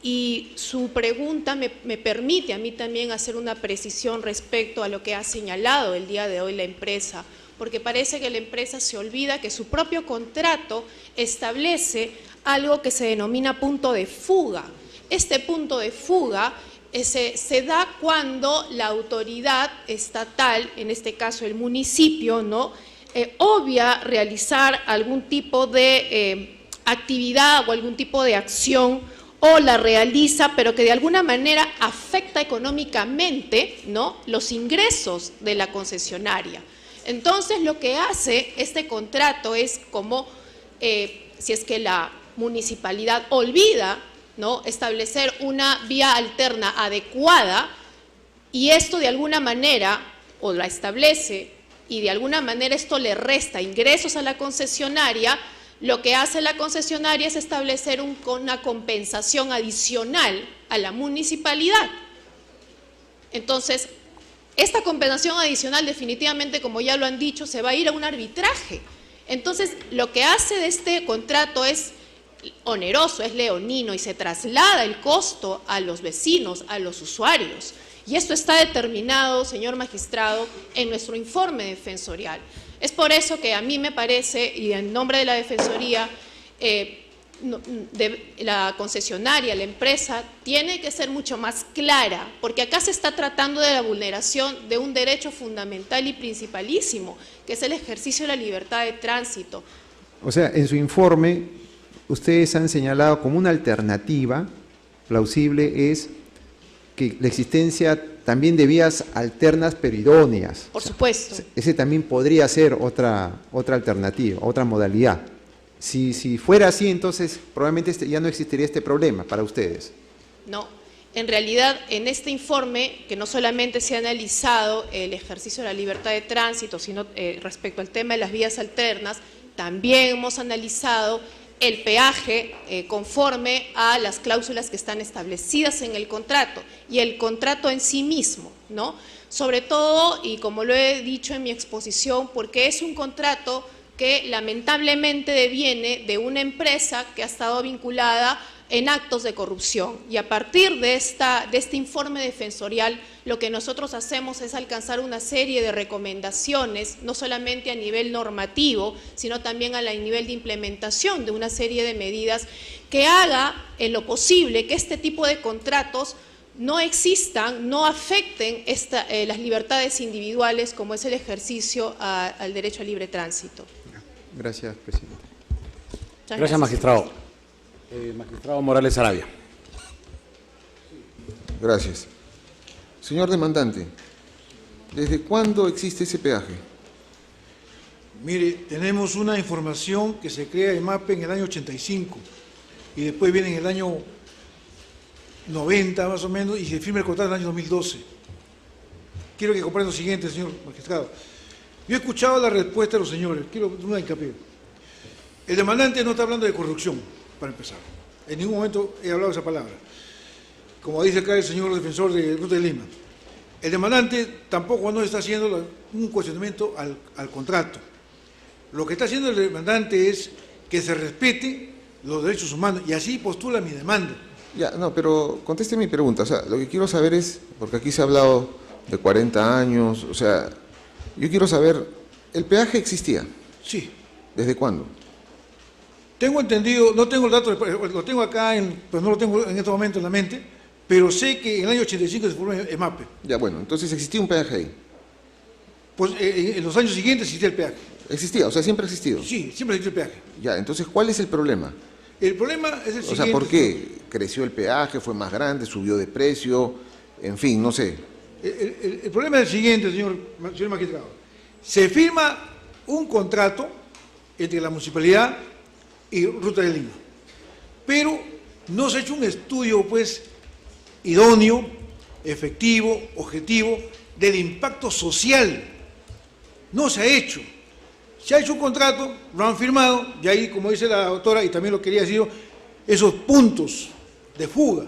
Y su pregunta me permite a mí también hacer una precisión respecto a lo que ha señalado el día de hoy la empresa, porque parece que la empresa se olvida que su propio contrato establece algo que se denomina punto de fuga. Este punto de fuga se da cuando la autoridad estatal, en este caso el municipio, ¿no?, obvia realizar algún tipo de actividad o algún tipo de acción, o la realiza, pero que de alguna manera afecta económicamente, ¿no?, los ingresos de la concesionaria. Entonces, lo que hace este contrato es como, si es que la municipalidad olvida, ¿no?, establecer una vía alterna adecuada, y esto de alguna manera, o la establece, y de alguna manera esto le resta ingresos a la concesionaria, lo que hace la concesionaria es establecer una compensación adicional a la municipalidad. Entonces, esta compensación adicional definitivamente, como ya lo han dicho, se va a ir a un arbitraje. Entonces, lo que hace de este contrato es oneroso, es leonino, y se traslada el costo a los vecinos, a los usuarios. Y esto está determinado, señor magistrado, en nuestro informe defensorial. Es por eso que a mí me parece, y en nombre de la Defensoría, la concesionaria, la empresa, tiene que ser mucho más clara, porque acá se está tratando de la vulneración de un derecho fundamental y principalísimo, que es el ejercicio de la libertad de tránsito. O sea, en su informe, ustedes han señalado como una alternativa plausible es que la existencia también de vías alternas pero idóneas. Por supuesto. Ese también podría ser otra alternativa, otra modalidad. Si fuera así, entonces probablemente ya no existiría este problema para ustedes. No, en realidad en este informe, que no solamente se ha analizado el ejercicio de la libertad de tránsito, sino respecto al tema de las vías alternas, también hemos analizado el peaje conforme a las cláusulas que están establecidas en el contrato y el contrato en sí mismo, ¿no? Sobre todo, y como lo he dicho en mi exposición, porque es un contrato que lamentablemente deviene de una empresa que ha estado vinculada en actos de corrupción. Y a partir de este informe defensorial, lo que nosotros hacemos es alcanzar una serie de recomendaciones, no solamente a nivel normativo, sino también a nivel de implementación de una serie de medidas que haga en lo posible que este tipo de contratos no existan, no afecten las libertades individuales, como es el ejercicio al derecho al libre tránsito. Gracias, presidente. Gracias, magistrado. Magistrado Morales Arabia. Gracias. Señor demandante, ¿desde cuándo existe ese peaje? Mire, tenemos una información que se crea en MAPE en el año 85 y después viene en el año 90 más o menos y se firma el contrato en el año 2012. Quiero que comprenda lo siguiente, señor magistrado. Yo he escuchado la respuesta de los señores, quiero una hincapié. El demandante no está hablando de corrupción, para empezar. En ningún momento he hablado esa palabra. Como dice acá el señor defensor de Ruta de Lima. El demandante tampoco no está haciendo un cuestionamiento al contrato. Lo que está haciendo el demandante es que se respete los derechos humanos y así postula mi demanda. Ya, no, pero conteste mi pregunta. O sea, lo que quiero saber es, porque aquí se ha hablado de 40 años, o sea, yo quiero saber, ¿el peaje existía? Sí. ¿Desde cuándo? Tengo entendido, no tengo el dato, lo tengo acá, pero no lo tengo en este momento en la mente, pero sé que en el año 85 se formó EMAPE. Ya, bueno, entonces existía un peaje ahí. Pues en los años siguientes existía el peaje. ¿Existía? O sea, siempre ha existido. Sí, siempre existió el peaje. Ya, entonces, ¿cuál es el problema? El problema es el siguiente. O sea, ¿por qué? ¿Creció el peaje? ¿Fue más grande? ¿Subió de precio? En fin, no sé. El problema es el siguiente, señor magistrado. Se firma un contrato entre la municipalidad y Ruta de Lima, pero no se ha hecho un estudio, pues, idóneo, efectivo, objetivo, del impacto social. No se ha hecho. Se ha hecho un contrato, lo han firmado, y ahí, como dice la doctora, y también lo quería decir yo, esos puntos de fuga.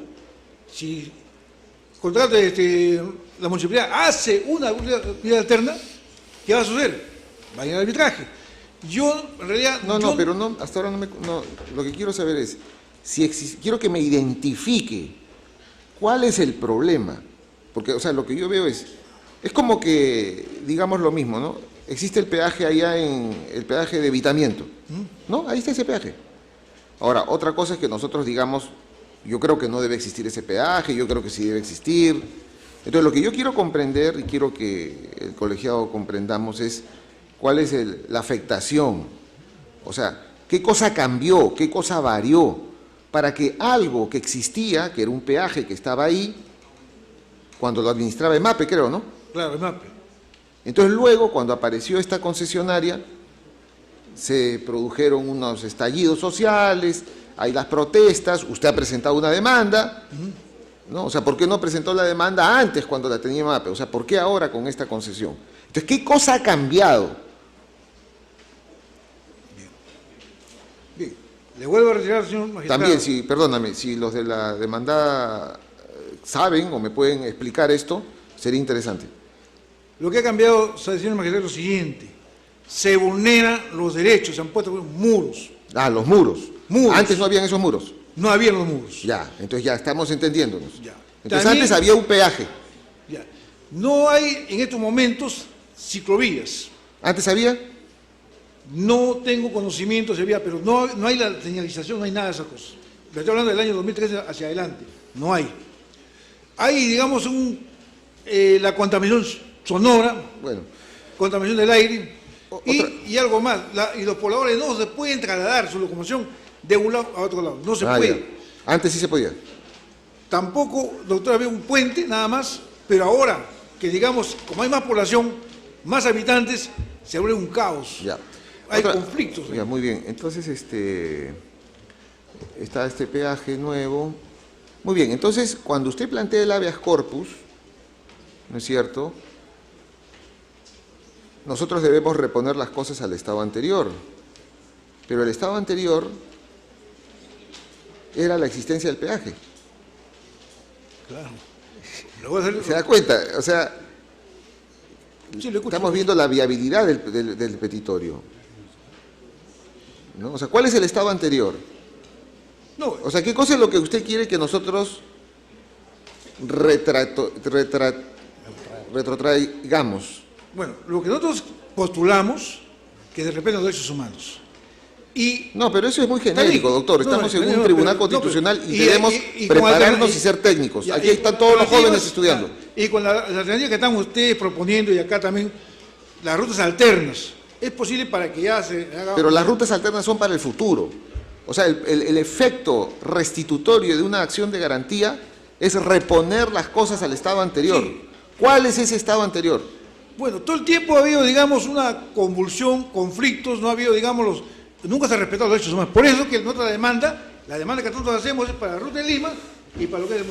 Si el contrato de la municipalidad hace una vida alterna, ¿qué va a suceder? Va a ir al arbitraje. Yo, en realidad... pero no, hasta ahora no, lo que quiero saber es, quiero que me identifique cuál es el problema. Porque, o sea, lo que yo veo es como que, digamos lo mismo, ¿no? Existe el peaje allá el peaje de evitamiento, ¿no? Ahí está ese peaje. Ahora, otra cosa es que nosotros digamos, yo creo que no debe existir ese peaje, yo creo que sí debe existir. Entonces, lo que yo quiero comprender y quiero que el colegiado comprendamos es cuál es la afectación, o sea, qué cosa cambió, qué cosa varió, para que algo que existía, que era un peaje que estaba ahí, cuando lo administraba EMAPE, creo, ¿no? Claro, EMAPE. Entonces luego, cuando apareció esta concesionaria, se produjeron unos estallidos sociales, hay las protestas, usted ha presentado una demanda, ¿no? O sea, ¿por qué no presentó la demanda antes cuando la tenía EMAPE? O sea, ¿por qué ahora con esta concesión? Entonces, ¿qué cosa ha cambiado? Bien. Le vuelvo a retirar, señor magistrado. También, perdóname, si los de la demandada saben o me pueden explicar esto, sería interesante. Lo que ha cambiado, señor magistrado, es lo siguiente. Se vulneran los derechos, se han puesto muros. Ah, los muros. Muros. Antes no habían esos muros. No había los muros. Ya, entonces ya estamos entendiéndonos. Ya. Entonces También, antes había un peaje. Ya. No hay en estos momentos ciclovías. ¿Antes había? No tengo conocimiento si había, pero no hay la señalización, no hay nada de esas cosas. Le estoy hablando del año 2013 hacia adelante. No hay. Hay, digamos, la contaminación sonora, bueno, contaminación del aire y algo más. Y los pobladores no se pueden trasladar su locomoción de un lado a otro lado. No se puede. Ya. Antes sí se podía. Tampoco, doctor, había un puente nada más, pero ahora que, digamos, como hay más población, más habitantes, se vuelve un caos. Ya. Hay conflictos. Ya, muy bien. Entonces, está este peaje nuevo. Muy bien. Entonces, cuando usted plantea el habeas corpus, ¿no es cierto?, nosotros debemos reponer las cosas al estado anterior. Pero el estado anterior era la existencia del peaje. Claro. ¿Se da cuenta? O sea, sí, estamos viendo la viabilidad del petitorio, ¿no? O sea, ¿cuál es el estado anterior? No. O sea, ¿qué cosa es lo que usted quiere que nosotros retrotraigamos? Bueno, lo que nosotros postulamos, que se respeten los derechos humanos. No, pero eso es muy genérico, doctor. Estamos en un tribunal constitucional y debemos y prepararnos y ser técnicos. Aquí están todos los jóvenes estudiando. Y con la alternativa que están ustedes proponiendo, y acá también, las rutas alternas, es posible para que ya se haga... Pero las rutas alternas son para el futuro. O sea, el efecto restitutorio de una acción de garantía es reponer las cosas al estado anterior. Sí. ¿Cuál es ese estado anterior? Bueno, todo el tiempo ha habido, digamos, una convulsión, conflictos, no ha habido, digamos, nunca se ha respetado los derechos humanos. Por eso que nuestra demanda, la demanda que nosotros hacemos es para la Ruta de Lima y para lo que es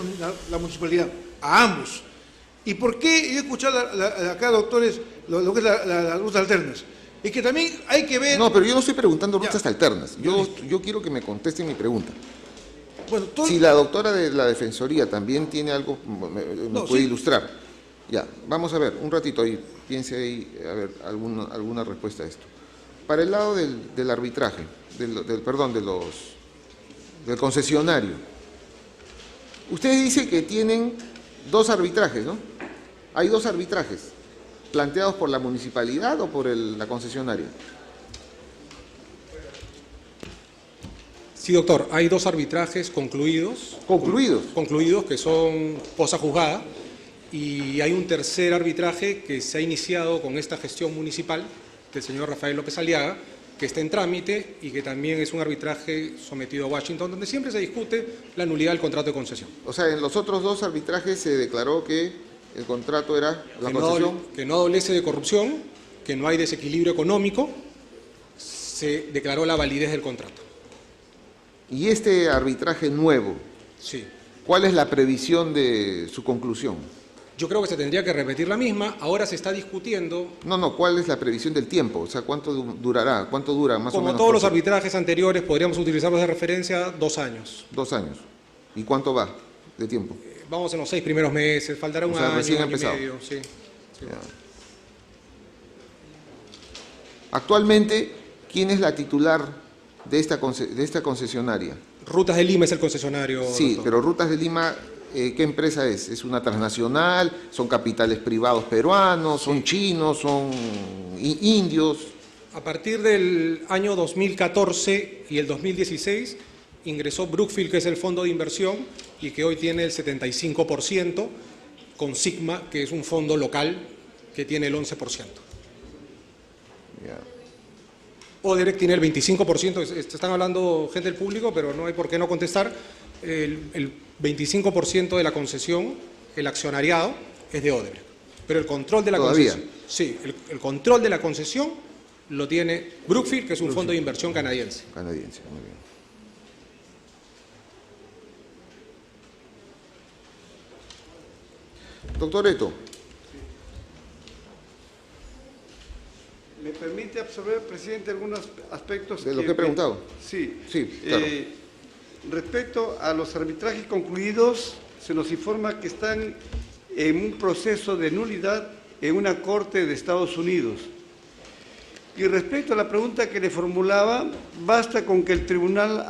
la municipalidad, a ambos. ¿Y por qué yo he escuchado acá, doctores, lo que es las rutas alternas? Es que también hay que ver... No, pero yo no estoy preguntando rutas alternas. Yo quiero que me contesten mi pregunta. Bueno, si la doctora de la Defensoría también tiene algo, me puede ilustrar. Ya, vamos a ver, un ratito ahí, piense ahí, a ver, alguna respuesta a esto. Para el lado del arbitraje, del concesionario, usted dice que tienen 2 arbitrajes, ¿no? Hay 2 arbitrajes, planteados por la municipalidad o por la concesionaria. Sí, doctor, hay 2 arbitrajes concluidos. ¿Concluidos? Que son cosa juzgada, y hay un tercer arbitraje que se ha iniciado con esta gestión municipal del señor Rafael López Aliaga, que está en trámite y que también es un arbitraje sometido a Washington, donde siempre se discute la nulidad del contrato de concesión. O sea, en los otros 2 arbitrajes se declaró que el contrato era la concesión. Que no adolece de corrupción, que no hay desequilibrio económico, se declaró la validez del contrato. Y este arbitraje nuevo, Sí. ¿cuál es la previsión de su conclusión? Yo creo que se tendría que repetir la misma. Ahora se está discutiendo, No, ¿cuál es la previsión del tiempo? O sea, ¿cuánto durará? ¿Cuánto dura más o como menos? todos los arbitrajes anteriores, podríamos utilizarlos de referencia 2 años. 2 años. ¿Y cuánto va de tiempo? Vamos en los 6 primeros meses, faltará un O sea, año, recién año y empezado. medio. Sí. Ya. Actualmente, ¿quién es la titular de esta concesionaria? Rutas de Lima es el concesionario. Sí, doctor. pero Rutas de Lima, ¿qué empresa es? ¿Es una transnacional? ¿Son capitales privados peruanos? ¿Son chinos? ¿Son indios? A partir del año 2014 y el 2016 ingresó Brookfield, que es el fondo de inversión y que hoy tiene el 75%, con Sigma, que es un fondo local que tiene el 11%. Ya. Oderec tiene el 25%, están hablando gente del público, pero no hay por qué no contestar. El 25% de la concesión, el accionariado, es de Oderec. Pero el control de la ¿Todavía? concesión. Sí, el control de la concesión lo tiene Brookfield, que es un fondo de inversión canadiense. Canadiense, muy bien. Doctor Eto. ¿Me permite absorber, presidente, algunos aspectos? ¿De lo que he preguntado? Sí. Sí, claro. Respecto a los arbitrajes concluidos, se nos informa que están en un proceso de nulidad en una corte de Estados Unidos. Y respecto a la pregunta que le formulaba, basta con que el tribunal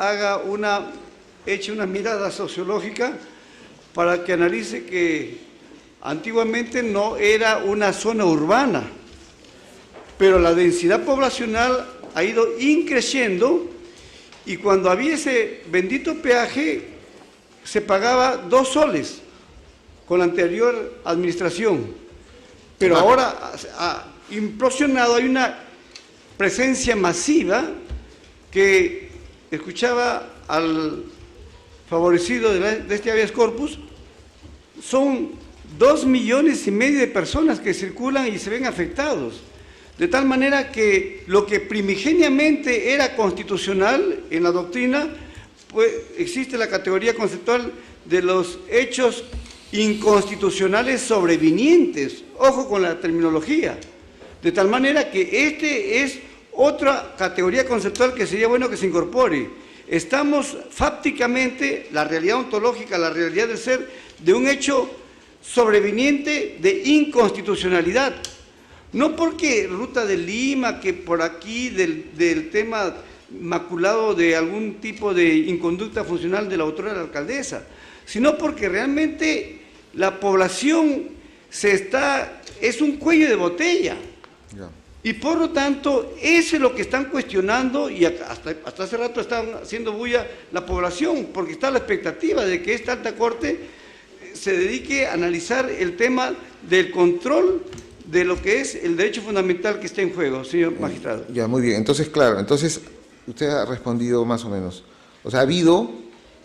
eche una mirada sociológica para que analice que antiguamente no era una zona urbana, pero la densidad poblacional ha ido increciendo y cuando había ese bendito peaje se pagaba 2 soles con la anterior administración, pero ahora ha implosionado, hay una presencia masiva que escuchaba al favorecido de este habeas corpus, son 2,5 millones de personas que circulan y se ven afectados. De tal manera que lo que primigeniamente era constitucional en la doctrina, pues existe la categoría conceptual de los hechos inconstitucionales sobrevinientes. Ojo con la terminología. De tal manera que este es otra categoría conceptual que sería bueno que se incorpore. Estamos fácticamente, la realidad ontológica, la realidad del ser, de un hecho sobreviniente de inconstitucionalidad. No porque Ruta de Lima, que por aquí del tema maculado de algún tipo de inconducta funcional de la autora de la alcaldesa, sino porque realmente la población es un cuello de botella. Ya. Y por lo tanto, eso es lo que están cuestionando y hasta hace rato están haciendo bulla la población, porque está la expectativa de que esta alta corte se dedique a analizar el tema del control de lo que es el derecho fundamental que está en juego, señor magistrado. Ya, muy bien. Entonces, claro, usted ha respondido más o menos. O sea, ha habido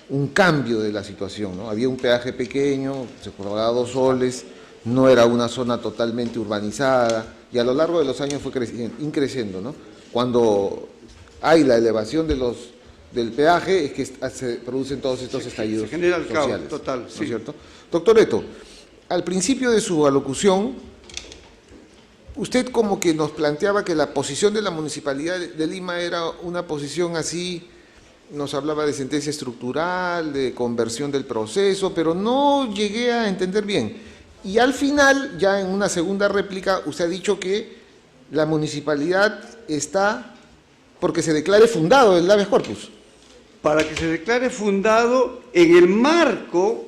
un cambio de la situación, ¿no? Había un peaje pequeño, se cobraba 2 soles, no era una zona totalmente urbanizada, y a lo largo de los años fue creciendo, ¿no? Cuando hay la elevación del peaje, es que se producen todos estos estallidos se genera el caos sociales, total, ¿no es sí. cierto? Doctor Eto, al principio de su alocución, usted como que nos planteaba que la posición de la Municipalidad de Lima era una posición así, nos hablaba de sentencia estructural, de conversión del proceso, pero no llegué a entender bien. Y al final, ya en una segunda réplica, usted ha dicho que la municipalidad está porque se declare fundado el habeas corpus. Para que se declare fundado en el marco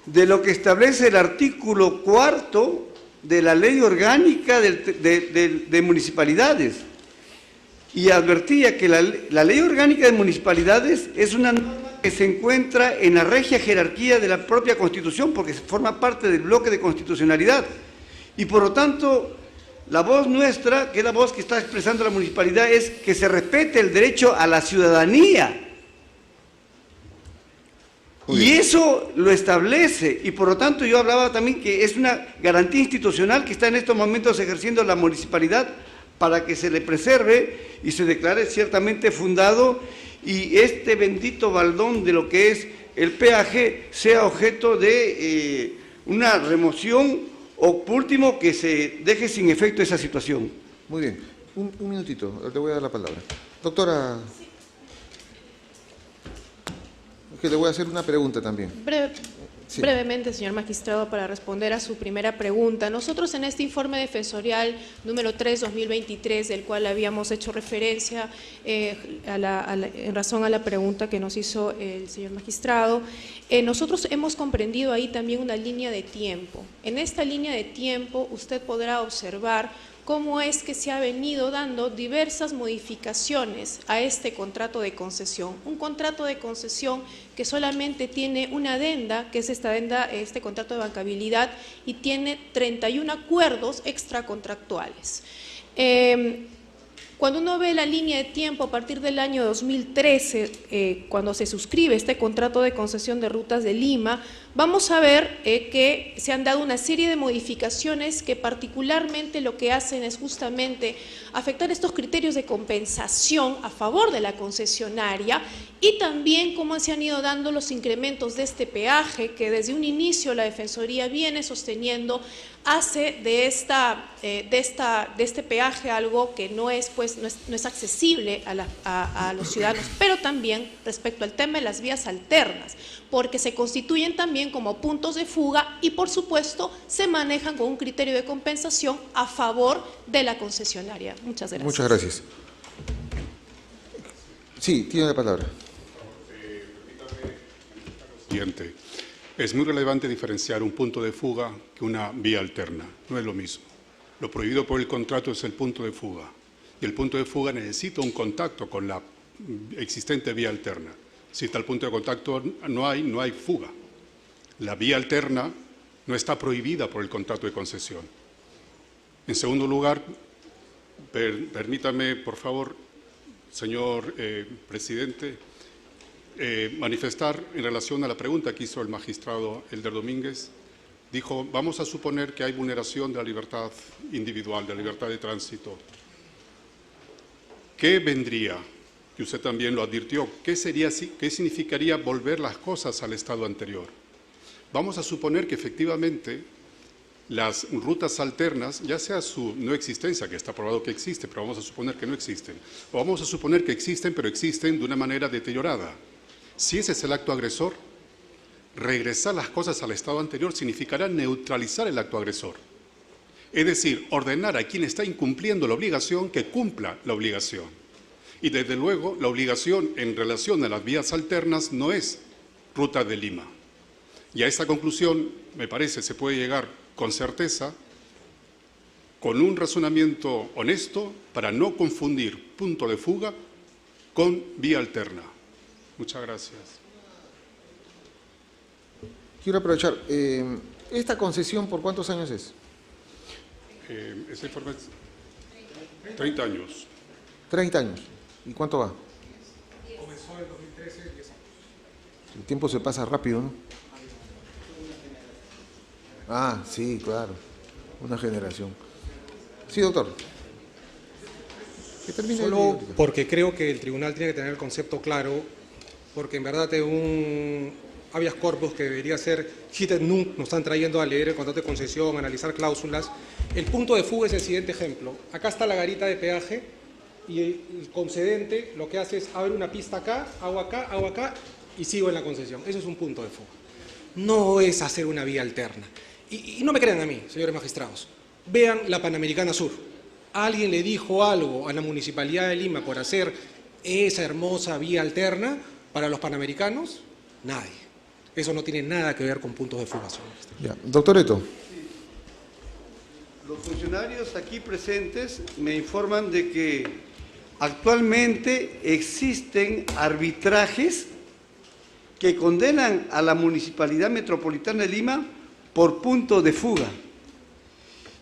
de lo que establece el artículo 4 de la Ley Orgánica de Municipalidades. y advertía que la Ley Orgánica de Municipalidades es una norma que se encuentra en la regia jerarquía de la propia Constitución, porque forma parte del bloque de constitucionalidad. Y por lo tanto, la voz nuestra, que es la voz que está expresando la municipalidad, es que se respete el derecho a la ciudadanía. Y eso lo establece, y por lo tanto yo hablaba también que es una garantía institucional que está en estos momentos ejerciendo la municipalidad para que se le preserve y se declare ciertamente fundado, y este bendito baldón de lo que es el peaje sea objeto de una remoción, o por último que se deje sin efecto esa situación. Muy bien, un minutito, le voy a dar la palabra. Doctora, que le voy a hacer una pregunta también. Sí. Brevemente, señor magistrado, para responder a su primera pregunta. Nosotros en este informe defensorial número 3/2023, del cual habíamos hecho referencia en razón a la pregunta que nos hizo el señor magistrado, nosotros hemos comprendido ahí también una línea de tiempo. En esta línea de tiempo usted podrá observar cómo es que se ha venido dando diversas modificaciones a este contrato de concesión. Un contrato de concesión que solamente tiene una adenda, que es esta adenda, este contrato de bancabilidad, y tiene 31 acuerdos extracontractuales. Cuando uno ve la línea de tiempo a partir del año 2013, cuando se suscribe este contrato de concesión de Rutas de Lima, vamos a ver que se han dado una serie de modificaciones que particularmente lo que hacen es justamente afectar estos criterios de compensación a favor de la concesionaria, y también cómo se han ido dando los incrementos de este peaje que desde un inicio la Defensoría viene sosteniendo, hace de este peaje algo que no es accesible a los ciudadanos, pero también respecto al tema de las vías alternas, porque se constituyen también como puntos de fuga y por supuesto se manejan con un criterio de compensación a favor de la concesionaria. Muchas gracias. Muchas gracias. Sí, tiene la palabra. Siguiente. Es muy relevante diferenciar un punto de fuga que una vía alterna. No es lo mismo. Lo prohibido por el contrato es el punto de fuga. Y el punto de fuga necesita un contacto con la existente vía alterna. Si tal punto de contacto no hay fuga. La vía alterna no está prohibida por el contrato de concesión. En segundo lugar, permítame, por favor, señor presidente, manifestar en relación a la pregunta que hizo el magistrado Elder Domínguez. Dijo, vamos a suponer que hay vulneración de la libertad individual, de la libertad de tránsito. ¿Qué vendría? Y usted también lo advirtió. ¿Qué significaría volver las cosas al estado anterior? Vamos a suponer que efectivamente las rutas alternas, ya sea su no existencia, que está probado que existe, pero vamos a suponer que no existen, o vamos a suponer que existen, pero existen de una manera deteriorada. Si ese es el acto agresor, regresar las cosas al estado anterior significará neutralizar el acto agresor. Es decir, ordenar a quien está incumpliendo la obligación que cumpla la obligación. Y desde luego, la obligación en relación a las vías alternas no es Ruta de Lima. Y a esta conclusión, me parece, se puede llegar con certeza, con un razonamiento honesto, para no confundir punto de fuga con vía alterna. Muchas gracias. Quiero aprovechar. ¿Esta concesión por cuántos años es? Ese informe es 30 años. 30 años. ¿Y cuánto va? Comenzó en 2013, 10 años. El tiempo se pasa rápido, ¿no? Ah, sí, claro. Una generación. Sí, doctor. Que termine. Solo porque creo que el tribunal tiene que tener el concepto claro, porque en verdad es un habeas corpus que debería ser hit and nunc, nos están trayendo a leer el contrato de concesión, analizar cláusulas. El punto de fuga es el siguiente ejemplo. Acá está la garita de peaje y el concedente lo que hace es abre una pista acá y sigo en la concesión. Eso es un punto de fuga. No es hacer una vía alterna. Y no me crean a mí, señores magistrados. Vean la Panamericana Sur. ¿Alguien le dijo algo a la Municipalidad de Lima por hacer esa hermosa vía alterna para los panamericanos? Nadie. Eso no tiene nada que ver con puntos de fuga. Ya. Doctor Eto. Los funcionarios aquí presentes me informan de que Actualmente existen arbitrajes que condenan a la Municipalidad Metropolitana de Lima por punto de fuga.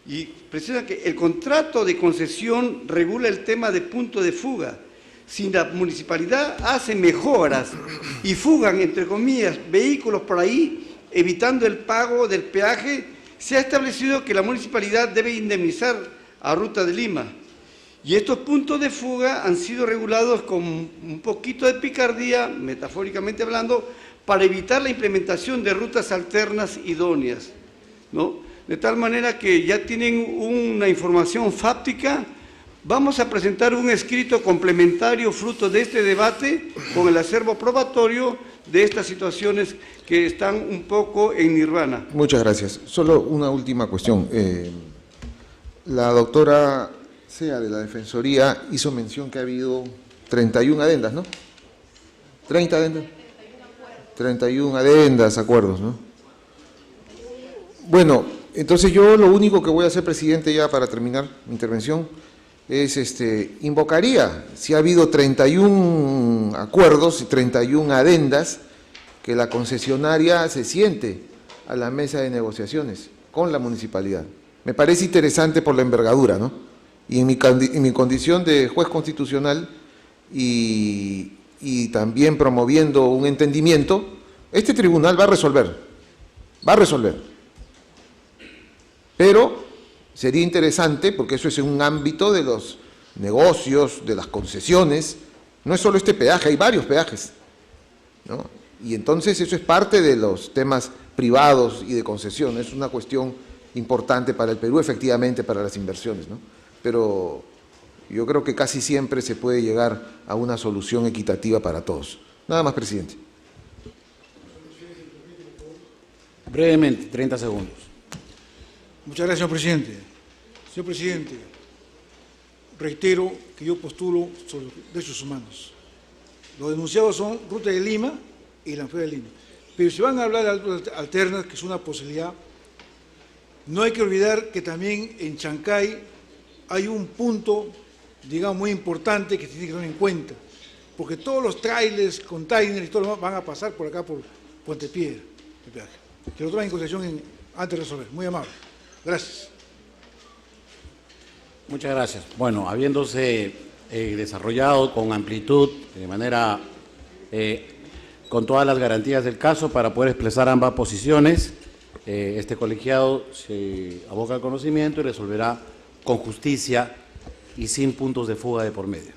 Y precisa que el contrato de concesión regula el tema de punto de fuga. Si la municipalidad hace mejoras y fugan, entre comillas, vehículos por ahí, evitando el pago del peaje, se ha establecido que la municipalidad debe indemnizar a Ruta de Lima. Y estos puntos de fuga han sido regulados con un poquito de picardía, metafóricamente hablando, para evitar la implementación de rutas alternas idóneas, ¿no? De tal manera que ya tienen una información fáctica. Vamos a presentar un escrito complementario fruto de este debate con el acervo probatorio de estas situaciones que están un poco en nirvana. Muchas gracias. Solo una última cuestión. La doctora Sea de la Defensoría hizo mención que ha habido 31 adendas, ¿no? 30 adendas. 31 adendas, acuerdos, ¿no? Bueno, entonces yo lo único que voy a hacer, presidente, ya para terminar mi intervención, es invocaría, si ha habido 31 acuerdos y 31 adendas, que la concesionaria se siente a la mesa de negociaciones con la municipalidad. Me parece interesante por la envergadura, ¿no? Y en mi condición de juez constitucional y también promoviendo un entendimiento, este tribunal va a resolver. Pero sería interesante, porque eso es en un ámbito de los negocios, de las concesiones, no es solo este peaje, hay varios peajes, ¿no? Y entonces eso es parte de los temas privados y de concesión, es una cuestión importante para el Perú, efectivamente, para las inversiones, ¿no? Pero yo creo que casi siempre se puede llegar a una solución equitativa para todos. Nada más, presidente. Brevemente, 30 segundos. Muchas gracias, señor presidente. Señor presidente, reitero que yo postulo sobre los derechos humanos. Los denunciados son Ruta de Lima y la Fe de Lima. Pero si van a hablar de rutas alternas, que es una posibilidad, no hay que olvidar que también en Chancay hay un punto, digamos, muy importante que se tiene que tener en cuenta, porque todos los trailers, containers y todo lo demás van a pasar por acá, por Puente Piedra, el peaje. Que lo tomen en consideración antes de resolver. Muy amable. Gracias. Muchas gracias. Bueno, habiéndose desarrollado con amplitud, de manera, con todas las garantías del caso para poder expresar ambas posiciones, este colegiado se aboca al conocimiento y resolverá con justicia y sin puntos de fuga de por medio.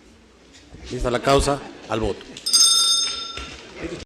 Lista la causa, al voto.